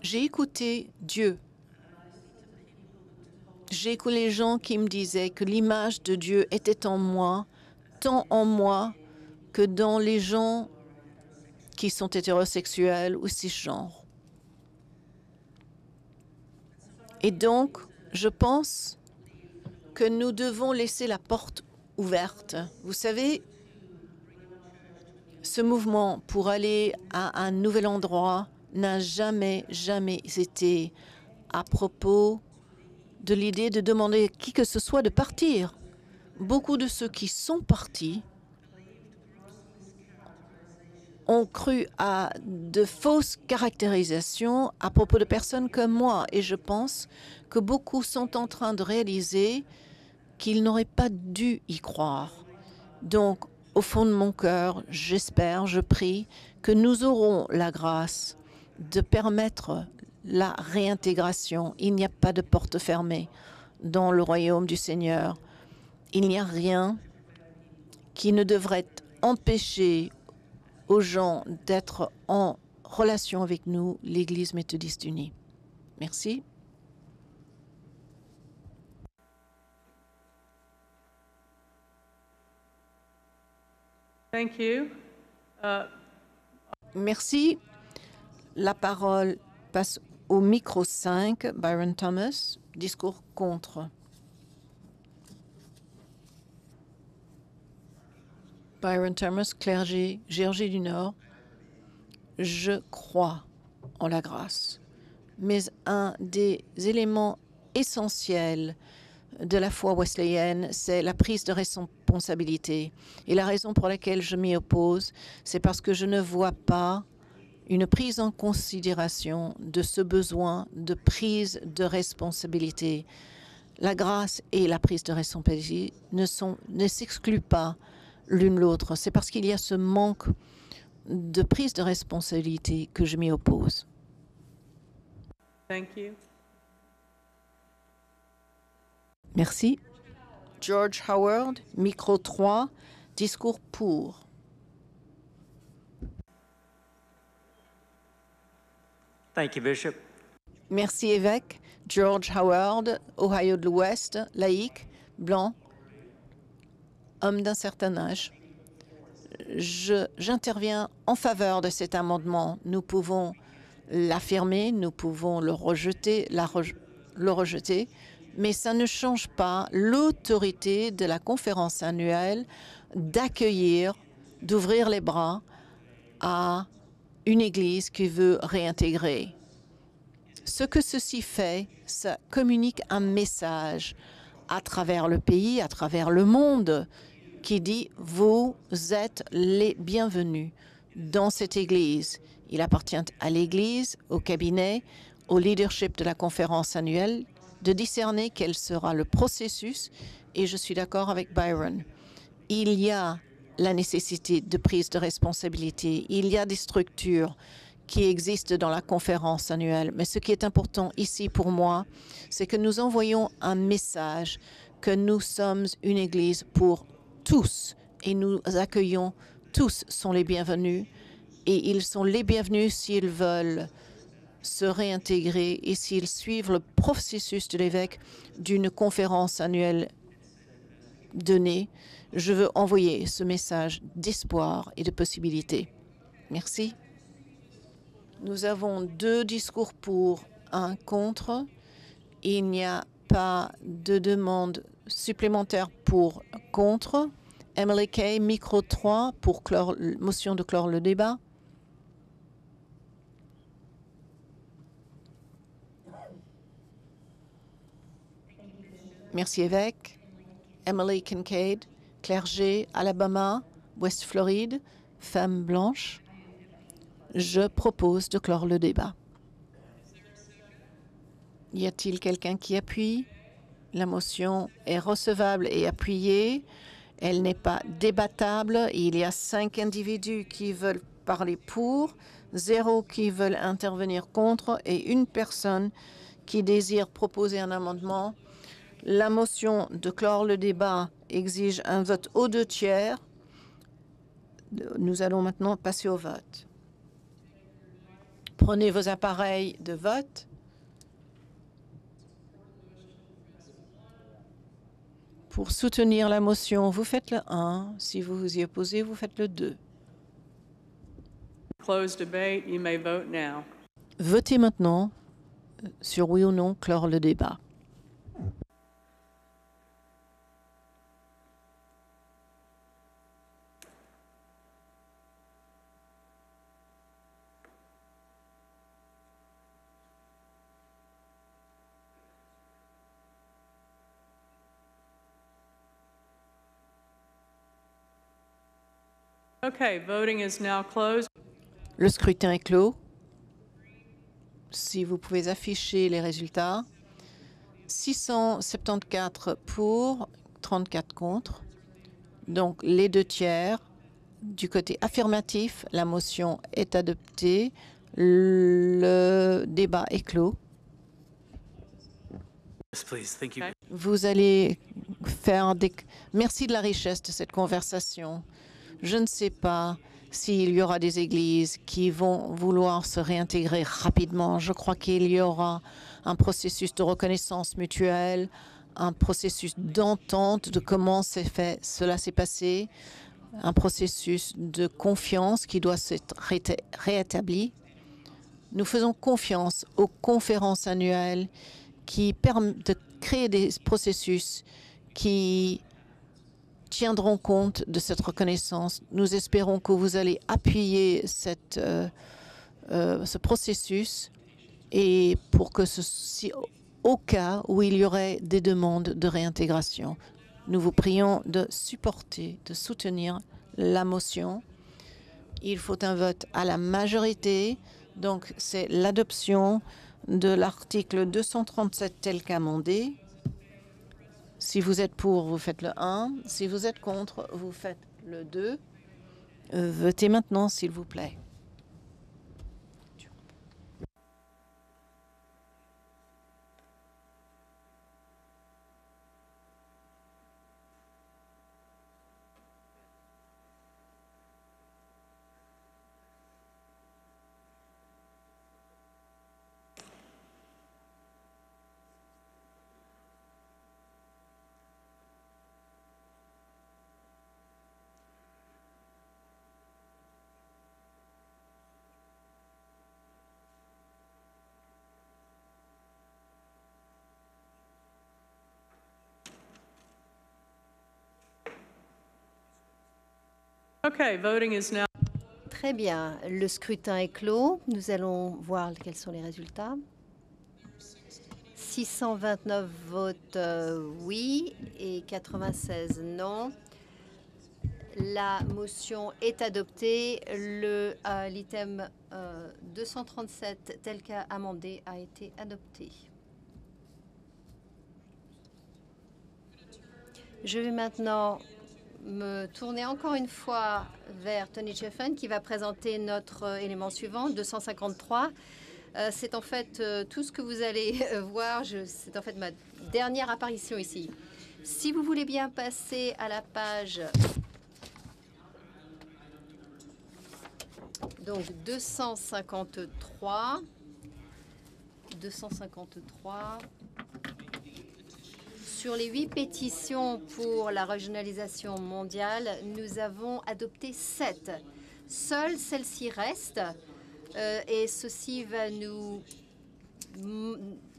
j'ai écouté Dieu. J'ai écouté les gens qui me disaient que l'image de Dieu était en moi, tant en moi que dans les gens qui sont hétérosexuels ou cisgenres. Et donc, je pense que nous devons laisser la porte ouverte. Vous savez, ce mouvement pour aller à un nouvel endroit n'a jamais été à propos de l'idée de demander à qui que ce soit de partir. Beaucoup de ceux qui sont partis ont cru à de fausses caractérisations à propos de personnes comme moi. Et je pense que beaucoup sont en train de réaliser qu'ils n'auraient pas dû y croire. Donc, au fond de mon cœur, j'espère, je prie que nous aurons la grâce de permettre la réintégration. Il n'y a pas de porte fermée dans le royaume du Seigneur. Il n'y a rien qui ne devrait empêcher aux gens d'être en relation avec nous, l'Église méthodiste unie. Merci. Thank you. Merci. La parole passe au micro 5, Byron Thomas, discours contre. Byron Thomas, clergé, Géorgie du Nord. Je crois en la grâce. Mais un des éléments essentiels de la foi wesleyenne, c'est la prise de responsabilité. Et la raison pour laquelle je m'y oppose, c'est parce que je ne vois pas une prise en considération de ce besoin de prise de responsabilité. La grâce et la prise de responsabilité ne s'excluent pas l'une l'autre. C'est parce qu'il y a ce manque de prise de responsabilité que je m'y oppose. Thank you. Merci. George Howard, micro 3, discours pour. Thank you, Bishop. Merci, évêque. George Howard, Ohio de l'Ouest, laïque, blanc, homme d'un certain âge. J'interviens en faveur de cet amendement. Nous pouvons l'affirmer, nous pouvons le rejeter, le rejeter, mais ça ne change pas l'autorité de la conférence annuelle d'accueillir, d'ouvrir les bras à une Église qui veut réintégrer. Ce que ceci fait, ça communique un message à travers le pays, à travers le monde, qui dit « Vous êtes les bienvenus dans cette Église ». Il appartient à l'Église, au cabinet, au leadership de la conférence annuelle de discerner quel sera le processus, et je suis d'accord avec Byron. Il y a la nécessité de prise de responsabilité, il y a des structures qui existent dans la conférence annuelle, mais ce qui est important ici pour moi, c'est que nous envoyons un message que nous sommes une Église pour tous, et nous accueillons tous sont les bienvenus, et ils sont les bienvenus s'ils veulent se réintégrer et s'ils suivent le processus de l'évêque d'une conférence annuelle donnée. Je veux envoyer ce message d'espoir et de possibilité. Merci. Nous avons 2 discours pour, 1 contre. Il n'y a pas de demande supplémentaire pour contre. Emily Kay, micro 3 pour motion de clore le débat. Merci, évêque. Emily Kincaid, clergé, Alabama, West Floride, femme blanche. Je propose de clore le débat. Y a-t-il quelqu'un qui appuie? La motion est recevable et appuyée. Elle n'est pas débattable. Il y a 5 individus qui veulent parler pour, 0 qui veulent intervenir contre et 1 personne qui désire proposer un amendement. La motion de clore le débat exige un vote aux 2/3. Nous allons maintenant passer au vote. Prenez vos appareils de vote. Pour soutenir la motion, vous faites le 1. Si vous vous y opposez, vous faites le 2. Close debate. You may vote now. Votez maintenant sur oui ou non clore le débat. Okay, voting is now closed. Le scrutin est clos. Si vous pouvez afficher les résultats. 674 pour, 34 contre. Donc, les 2/3. Du côté affirmatif, la motion est adoptée. Le débat est clos. Yes, please. Thank you. Vous allez faire des... Merci de la richesse de cette conversation. Je ne sais pas s'il y aura des églises qui vont vouloir se réintégrer rapidement. Je crois qu'il y aura un processus de reconnaissance mutuelle, un processus d'entente de comment cela s'est passé, un processus de confiance qui doit être réétabli. Nous faisons confiance aux conférences annuelles qui permettent de créer des processus qui tiendront compte de cette reconnaissance. Nous espérons que vous allez appuyer ce processus et pour que au cas où il y aurait des demandes de réintégration. Nous vous prions de supporter, de soutenir la motion. Il faut un vote à la majorité, donc c'est l'adoption de l'article 237 tel qu'amendé. Si vous êtes pour, vous faites le 1. Si vous êtes contre, vous faites le 2. Votez maintenant, s'il vous plaît. Okay, voting is now. Très bien. Le scrutin est clos. Nous allons voir quels sont les résultats. 629 votes oui et 96 non. La motion est adoptée. L'item 237 tel qu'amendé a été adopté. Je vais maintenant me tourner encore une fois vers Tony Cheffin qui va présenter notre élément suivant, 253. C'est en fait tout ce que vous allez voir. C'est en fait ma dernière apparition ici. Si vous voulez bien passer à la page donc 253. Sur les 8 pétitions pour la régionalisation mondiale, nous avons adopté 7. Seule celle-ci reste et ceci va nous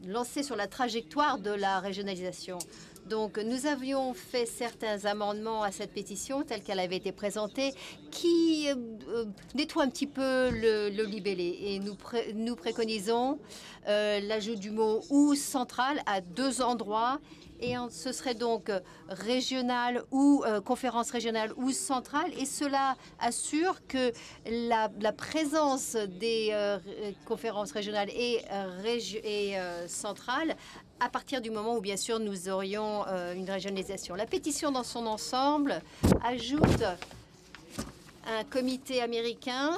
lancer sur la trajectoire de la régionalisation. Donc, nous avions fait certains amendements à cette pétition telle qu'elle avait été présentée qui nettoie un petit peu le libellé. Et nous préconisons l'ajout du mot « ou central » à 2 endroits. Et ce serait donc régional ou conférence régionale ou centrale. Et cela assure que la présence des conférences régionales et centrales à partir du moment où, bien sûr, nous aurions une régionalisation. La pétition dans son ensemble ajoute un comité américain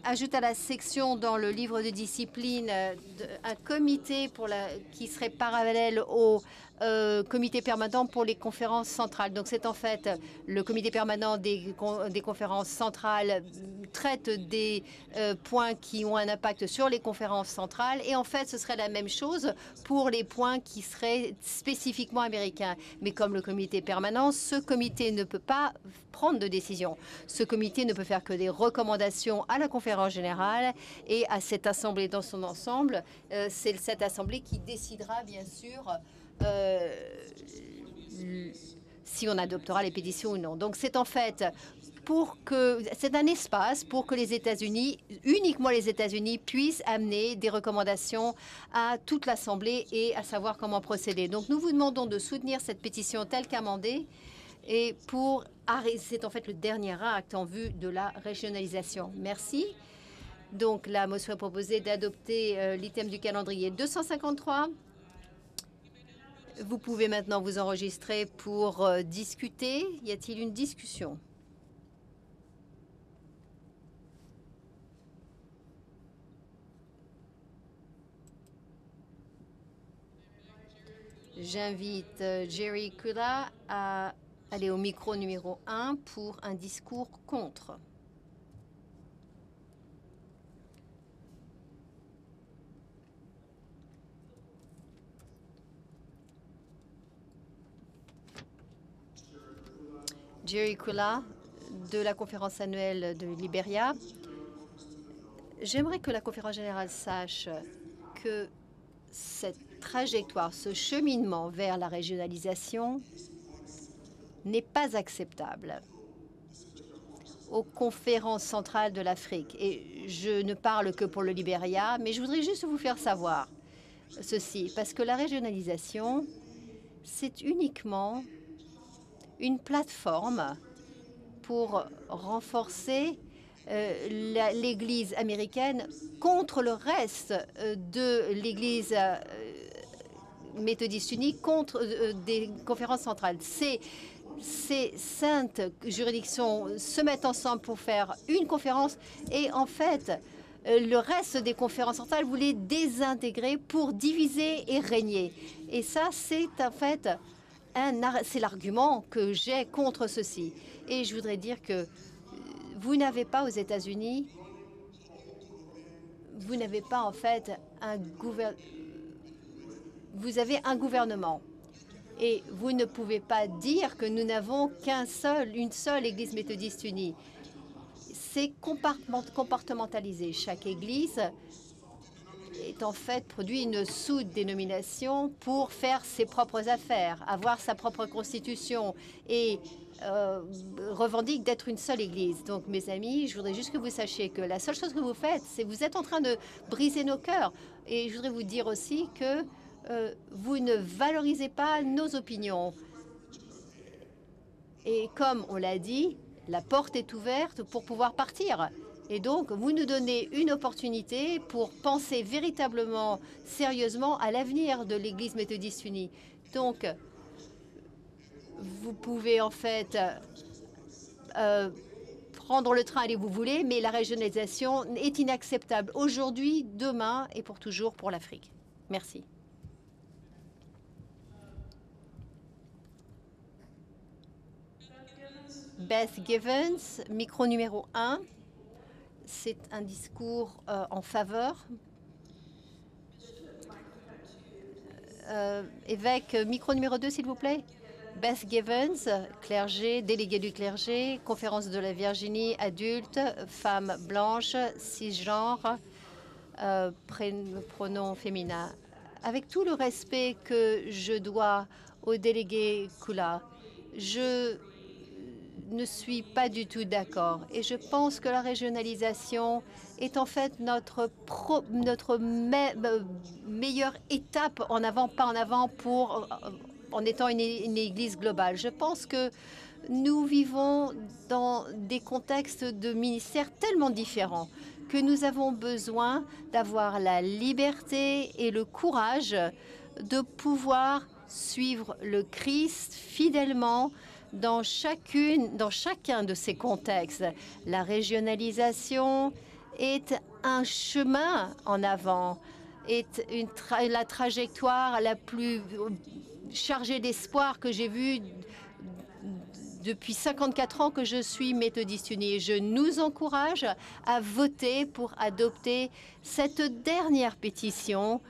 ajoute à la section dans le livre de discipline un comité qui serait parallèle au comité permanent pour les conférences centrales. Donc c'est en fait le comité permanent des conférences centrales traite des points qui ont un impact sur les conférences centrales et en fait ce serait la même chose pour les points qui seraient spécifiquement américains. Mais comme le comité permanent, ce comité ne peut pas prendre de décision. Ce comité ne peut faire que des recommandations à la conférence générale et à cette assemblée dans son ensemble. C'est cette assemblée qui décidera bien sûr si on adoptera les pétitions ou non. Donc c'est en fait c'est un espace pour que les États-Unis, uniquement les États-Unis, puissent amener des recommandations à toute l'Assemblée et à savoir comment procéder. Donc nous vous demandons de soutenir cette pétition telle qu'amendée et c'est en fait le dernier acte en vue de la régionalisation. Merci. Donc la motion est proposée d'adopter l'item du calendrier 253. Vous pouvez maintenant vous enregistrer pour discuter. Y a-t-il une discussion? J'invite Jerry Kula à aller au micro numéro 1 pour un discours contre. Jerry Kula, de la conférence annuelle de Liberia. J'aimerais que la conférence générale sache que cette trajectoire, ce cheminement vers la régionalisation n'est pas acceptable aux conférences centrales de l'Afrique. Et je ne parle que pour le Liberia, mais je voudrais juste vous faire savoir ceci, parce que la régionalisation, c'est uniquement une plateforme pour renforcer l'Église américaine contre le reste de l'Église méthodiste unique, contre des conférences centrales. Ces saintes juridictions se mettent ensemble pour faire une conférence et en fait, le reste des conférences centrales vous les désintégrez pour diviser et régner. Et ça, c'est en fait c'est l'argument que j'ai contre ceci. Et je voudrais dire que vous n'avez pas aux États-Unis, vous n'avez pas en fait un gouvernement. Vous avez un gouvernement. Et vous ne pouvez pas dire que nous n'avons une seule Église méthodiste unie. C'est compartimentalisé. Chaque Église est en fait produit une sous-dénomination pour faire ses propres affaires, avoir sa propre constitution et revendique d'être une seule église. Donc, mes amis, je voudrais juste que vous sachiez que la seule chose que vous faites, c'est que vous êtes en train de briser nos cœurs. Et je voudrais vous dire aussi que vous ne valorisez pas nos opinions. Et comme on l'a dit, la porte est ouverte pour pouvoir partir. Et donc, vous nous donnez une opportunité pour penser véritablement, sérieusement à l'avenir de l'Église méthodiste unie. Donc, vous pouvez en fait prendre le train, allez où vous voulez, mais la régionalisation est inacceptable aujourd'hui, demain et pour toujours pour l'Afrique. Merci. Beth Givens, micro numéro 1. C'est un discours en faveur. Évêque, micro numéro 2, s'il vous plaît. Beth Givens, clergé, délégué du clergé, conférence de la Virginie, adulte, femme blanche, cisgenre, pronom féminin. Avec tout le respect que je dois au délégué Kula, je ne suis pas du tout d'accord. Et je pense que la régionalisation est en fait notre meilleure étape en avant, pas en avant pour... en étant une église globale. Je pense que nous vivons dans des contextes de ministères tellement différents que nous avons besoin d'avoir la liberté et le courage de pouvoir suivre le Christ fidèlement dans chacun de ces contextes. La régionalisation est un chemin en avant, est la trajectoire la plus chargée d'espoir que j'ai vue depuis 54 ans que je suis méthodiste unie. Je nous encourage à voter pour adopter cette dernière pétition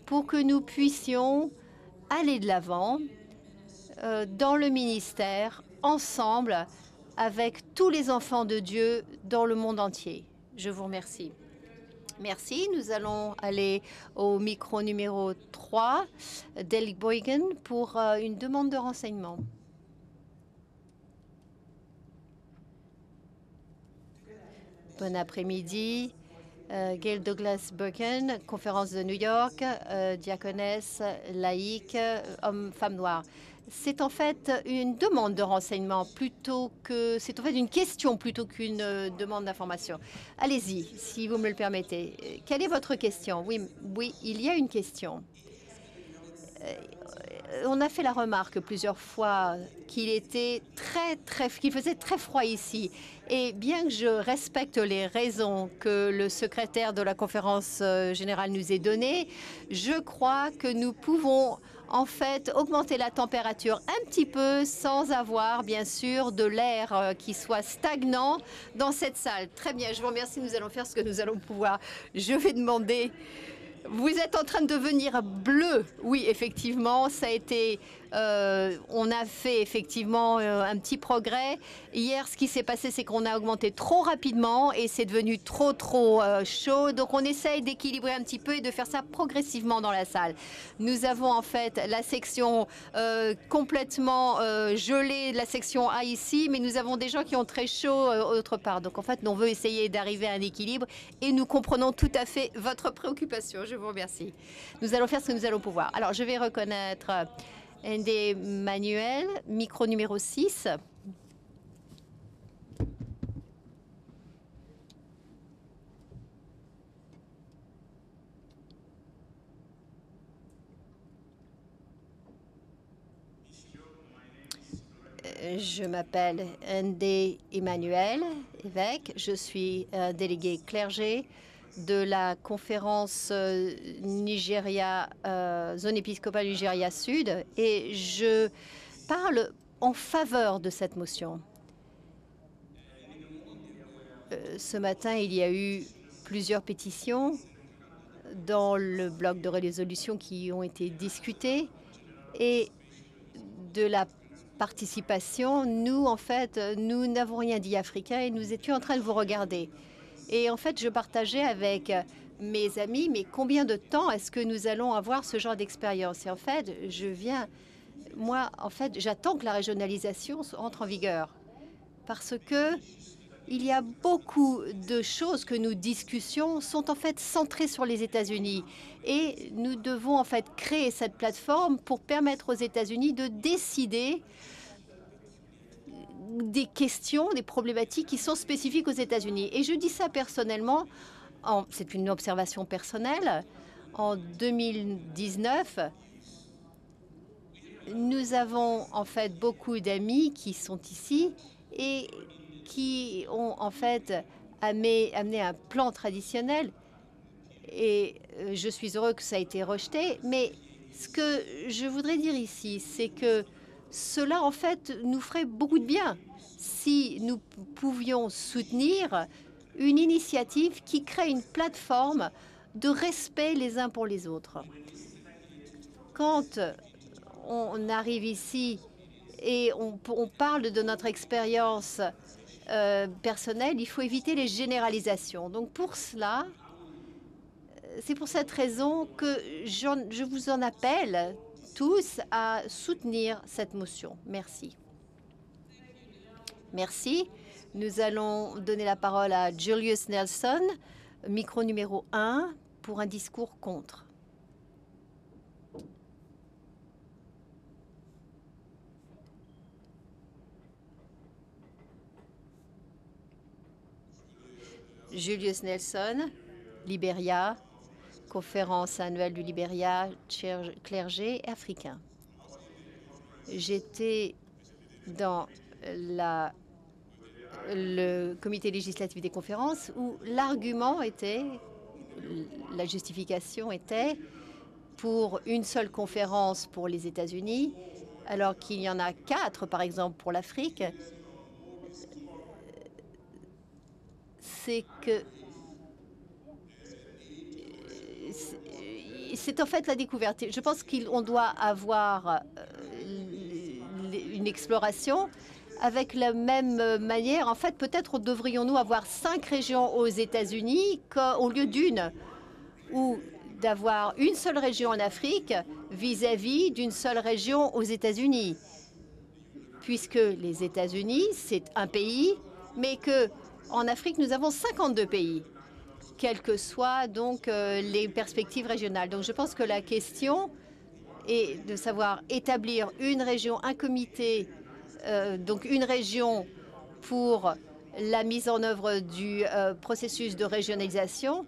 pour que nous puissions aller de l'avant dans le ministère, ensemble, avec tous les enfants de Dieu dans le monde entier. Je vous remercie. Merci. Nous allons aller au micro numéro 3, Del Boygan, pour une demande de renseignement. Bon après-midi. Gail Douglas Burken, conférence de New York, diaconesse, laïque, femme noire. C'est en fait une demande de renseignement plutôt que... C'est en fait une question plutôt qu'une demande d'information. Allez-y, si vous me le permettez. Quelle est votre question? Oui, il y a une question. On a fait la remarque plusieurs fois qu'il faisait très froid ici. Et bien que je respecte les raisons que le secrétaire de la conférence générale nous ait données, je crois que nous pouvons en fait augmenter la température un petit peu sans avoir bien sûr de l'air qui soit stagnant dans cette salle. Très bien, je vous remercie. Nous allons faire ce que nous allons pouvoir. Je vais demander... Vous êtes en train de devenir bleu. Oui, effectivement, ça a été... on a fait effectivement un petit progrès. Hier, ce qui s'est passé, c'est qu'on a augmenté trop rapidement et c'est devenu trop chaud. Donc, on essaye d'équilibrer un petit peu et de faire ça progressivement dans la salle. Nous avons en fait la section complètement gelée, la section A ici, mais nous avons des gens qui ont très chaud autre part. Donc, en fait, on veut essayer d'arriver à un équilibre et nous comprenons tout à fait votre préoccupation. Je vous remercie. Nous allons faire ce que nous allons pouvoir. Alors, je vais reconnaître Ndé Manuel, micro numéro 6. Je m'appelle Ndé Emmanuel, évêque. Je suis délégué clergé de la conférence Nigeria, zone épiscopale Nigeria Sud, et je parle en faveur de cette motion. Ce matin, il y a eu plusieurs pétitions dans le bloc de résolution qui ont été discutées, et de la participation, nous, en fait, nous n'avons rien dit africain et nous étions en train de vous regarder. Et en fait, je partageais avec mes amis, mais combien de temps est-ce que nous allons avoir ce genre d'expérience? Et en fait, moi, en fait, j'attends que la régionalisation entre en vigueur parce que il y a beaucoup de choses que nous discussions sont en fait centrées sur les États-Unis et nous devons en fait créer cette plateforme pour permettre aux États-Unis de décider des questions, des problématiques qui sont spécifiques aux États-Unis. Et je dis ça personnellement, c'est une observation personnelle. En 2019, nous avons en fait beaucoup d'amis qui sont ici et qui ont en fait amené un plan traditionnel. Et je suis heureux que ça a été rejeté. Mais ce que je voudrais dire ici, c'est que cela, en fait, nous ferait beaucoup de bien si nous pouvions soutenir une initiative qui crée une plateforme de respect les uns pour les autres. Quand on arrive ici et on parle de notre expérience personnelle, il faut éviter les généralisations. Donc pour cela, c'est pour cette raison que je vous en appelle tous à soutenir cette motion. Merci. Merci. Nous allons donner la parole à Julius Nelson, micro numéro 1, pour un discours contre. Julius Nelson, Libéria, conférence annuelle du Libéria, clergé africain. J'étais dans le comité législatif des conférences où l'argument était, la justification était pour une seule conférence pour les États-Unis, alors qu'il y en a 4, par exemple, pour l'Afrique. C'est que c'est en fait la découverte. Je pense qu'on doit avoir une exploration avec la même manière. En fait, peut-être devrions-nous avoir 5 régions aux États-Unis au lieu d'une, ou d'avoir une seule région en Afrique vis-à-vis d'une seule région aux États-Unis, puisque les États-Unis, c'est un pays, mais que en Afrique, nous avons 52 pays, quelles que soient donc les perspectives régionales. Donc je pense que la question est de savoir établir une région, un comité, donc une région pour la mise en œuvre du processus de régionalisation.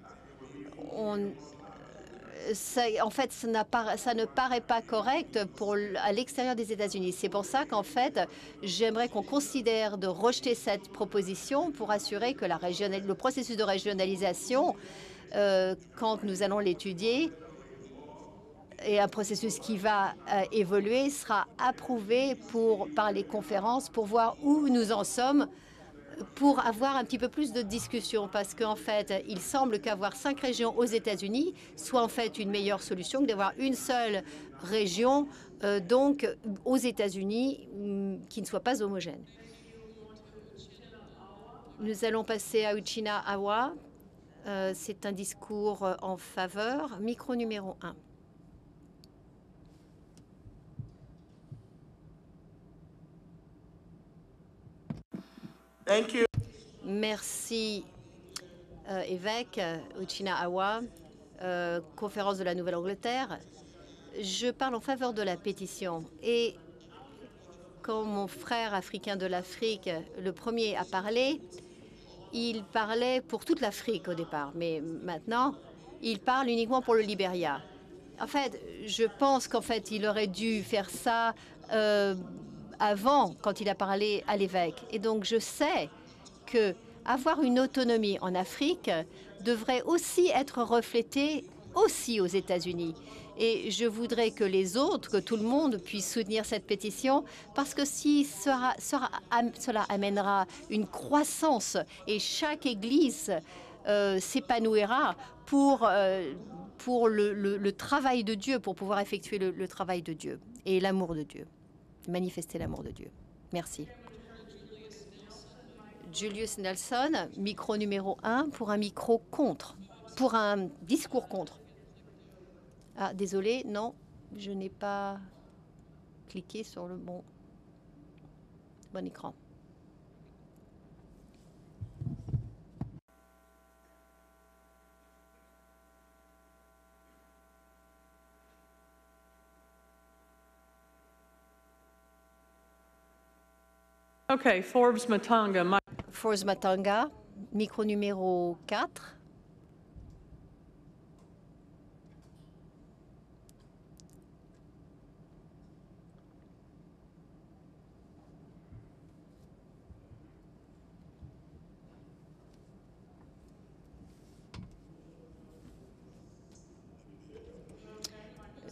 En fait, ça ne paraît pas correct à l'extérieur des États-Unis. C'est pour ça qu'en fait, j'aimerais qu'on considère de rejeter cette proposition pour assurer que le processus de régionalisation, quand nous allons l'étudier, et un processus qui va évoluer, sera approuvé par les conférences pour voir où nous en sommes, pour avoir un petit peu plus de discussion, parce qu'en fait, il semble qu'avoir 5 régions aux États-Unis soit en fait une meilleure solution que d'avoir une seule région, donc aux États-Unis, qui ne soit pas homogène. Nous allons passer à Uchina Awa. C'est un discours en faveur. Micro numéro 1. Thank you. Merci, évêque Uchina Awa, conférence de la Nouvelle-Angleterre. Je parle en faveur de la pétition. Et quand mon frère africain de l'Afrique, le premier, a parlé, il parlait pour toute l'Afrique au départ. Mais maintenant, il parle uniquement pour le Libéria. En fait, je pense qu'en fait, il aurait dû faire ça avant, quand il a parlé à l'évêque. Et donc, je sais que avoir une autonomie en Afrique devrait aussi être reflété aussi aux États-Unis. Et je voudrais que les autres, que tout le monde puisse soutenir cette pétition, parce que si cela amènera une croissance et chaque Église s'épanouira pour le travail de Dieu, pour pouvoir effectuer le travail de Dieu et l'amour de Dieu, manifester l'amour de Dieu. Merci. Julius Nelson, micro numéro 1 pour un micro contre. pour un discours contre. Ah, désolé, non, je n'ai pas cliqué sur le bon écran. Okay, Forbes Matanga. Forbes Matanga, micro numéro 4.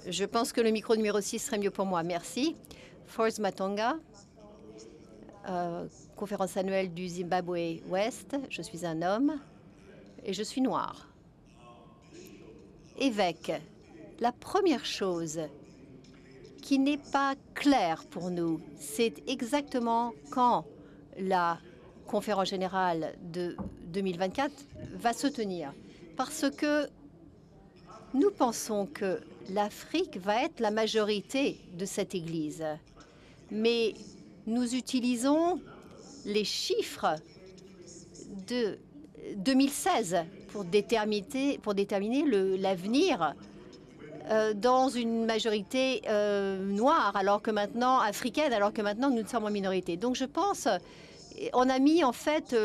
Je pense que le micro numéro 6 serait mieux pour moi. Merci. Forbes Matanga, conférence annuelle du Zimbabwe Ouest. Je suis un homme et je suis noir. Évêque, la première chose qui n'est pas claire pour nous, c'est exactement quand la conférence générale de 2024 va se tenir. Parce que nous pensons que l'Afrique va être la majorité de cette Église. Mais nous utilisons les chiffres de 2016 pour déterminer l'avenir dans une majorité noire, alors que maintenant africaine, alors que maintenant nous sommes en minorité. Donc je pense, on a mis en fait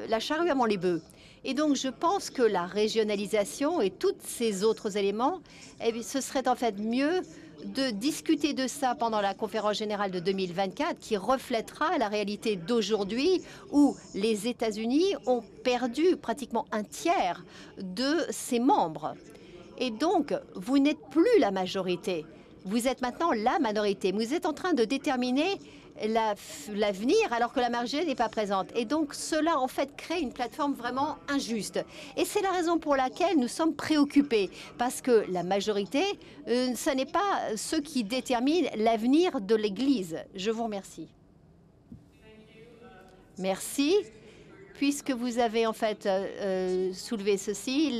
la charrue avant les bœufs. Et donc je pense que la régionalisation et tous ces autres éléments, eh bien, ce serait en fait mieux de discuter de ça pendant la conférence générale de 2024 qui reflètera la réalité d'aujourd'hui où les États-Unis ont perdu pratiquement un tiers de ses membres. Et donc, vous n'êtes plus la majorité. Vous êtes maintenant la minorité. Vous êtes en train de déterminer l'avenir alors que la majorité n'est pas présente. Et donc, cela, en fait, crée une plateforme vraiment injuste. Et c'est la raison pour laquelle nous sommes préoccupés. Parce que la majorité, ce n'est pas ce qui détermine l'avenir de l'Église. Je vous remercie. Merci. Puisque vous avez, en fait, soulevé ceci,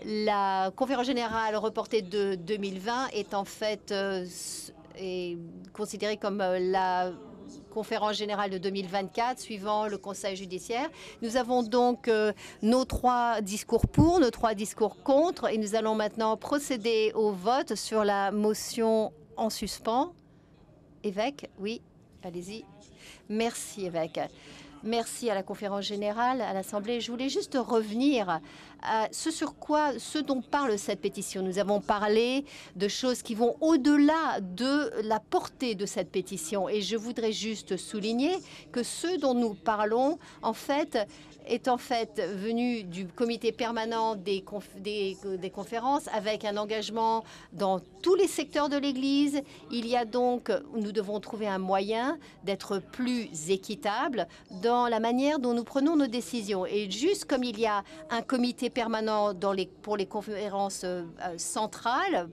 la conférence générale reportée de 2020 est en fait est considérée comme la conférence générale de 2024 suivant le Conseil judiciaire. Nous avons donc nos 3 discours pour, nos 3 discours contre et nous allons maintenant procéder au vote sur la motion en suspens. Évêque, oui, allez-y. Merci, évêque. Merci à la conférence générale, à l'Assemblée. Je voulais juste revenir à ce dont parle cette pétition. Nous avons parlé de choses qui vont au-delà de la portée de cette pétition. Et je voudrais juste souligner que ce dont nous parlons, en fait, est en fait venu du comité permanent des conférences avec un engagement dans tous les secteurs de l'Église. Il y a donc, nous devons trouver un moyen d'être plus équitable dans la manière dont nous prenons nos décisions. Et juste comme il y a un comité permanent pour les conférences centrales,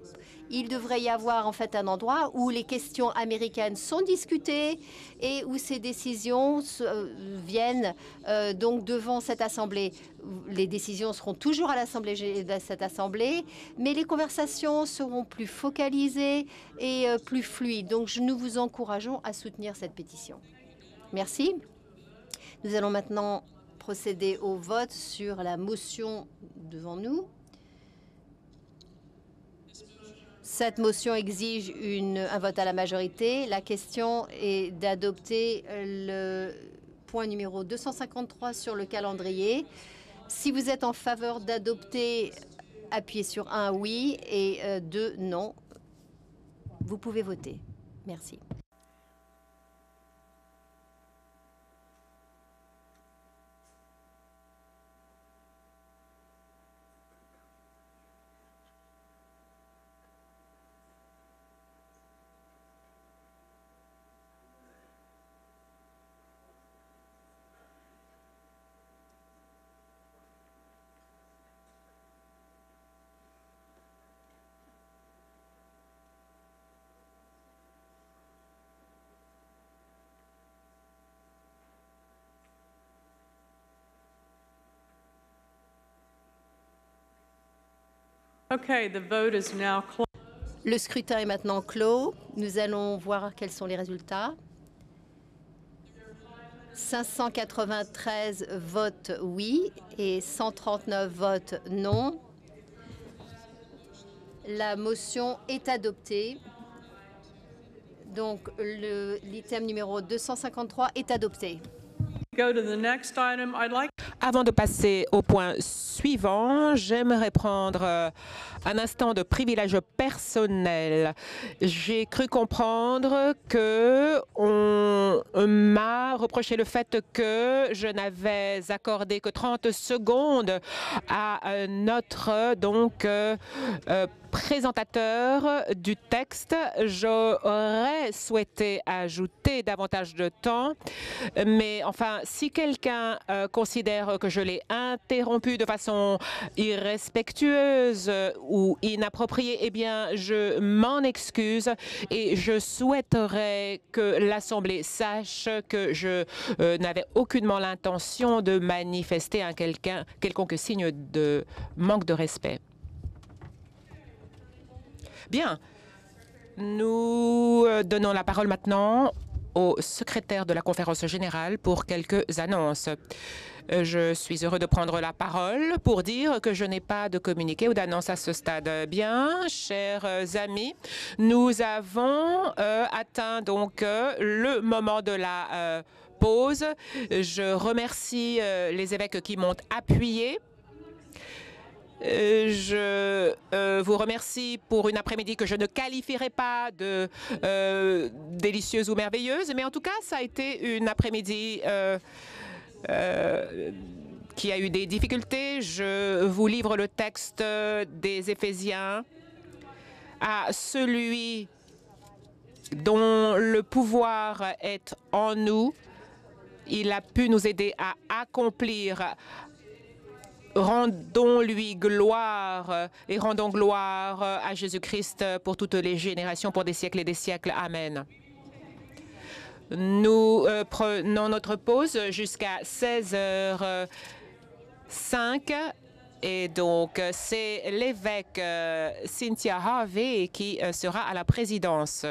il devrait y avoir en fait un endroit où les questions américaines sont discutées et où ces décisions viennent donc devant cette Assemblée. Les décisions seront toujours à cette Assemblée, mais les conversations seront plus focalisées et plus fluides. Donc nous vous encourageons à soutenir cette pétition. Merci. Nous allons maintenant procéder au vote sur la motion devant nous. Cette motion exige un vote à la majorité. La question est d'adopter le point numéro 253 sur le calendrier. Si vous êtes en faveur d'adopter, appuyez sur 1 oui et 2 non. Vous pouvez voter. Merci. Okay, the vote is now closed. Le scrutin est maintenant clos. Nous allons voir quels sont les résultats. 593 votes oui et 139 votes non. La motion est adoptée. Donc, l'item numéro 253 est adopté. Go to the next item. I'd like Avant de passer au point suivant, j'aimerais prendre un instant de privilège personnel. J'ai cru comprendre que on m'a reproché le fait que je n'avais accordé que 30 secondes à notre présentateur du texte. J'aurais souhaité ajouter davantage de temps, mais enfin, si quelqu'un considère que je l'ai interrompu de façon irrespectueuse ou inappropriée, eh bien, je m'en excuse et je souhaiterais que l'Assemblée sache que je n'avais aucunement l'intention de manifester un quelconque signe de manque de respect. Bien, nous donnons la parole maintenant au secrétaire de la conférence générale pour quelques annonces. Je suis heureux de prendre la parole pour dire que je n'ai pas de communiqué ou d'annonce à ce stade. Bien, chers amis, nous avons atteint donc le moment de la pause. Je remercie les évêques qui m'ont appuyé. Je vous remercie pour une après-midi que je ne qualifierai pas de délicieuse ou merveilleuse, mais en tout cas, ça a été une après-midi qui a eu des difficultés. Je vous livre le texte des Éphésiens à celui dont le pouvoir est en nous. Il a pu nous aider à accomplir. Rendons-lui gloire et rendons gloire à Jésus-Christ pour toutes les générations, pour des siècles et des siècles. Amen. Nous prenons notre pause jusqu'à 16h05 et donc c'est l'évêque Cynthia Harvey qui sera à la présidence.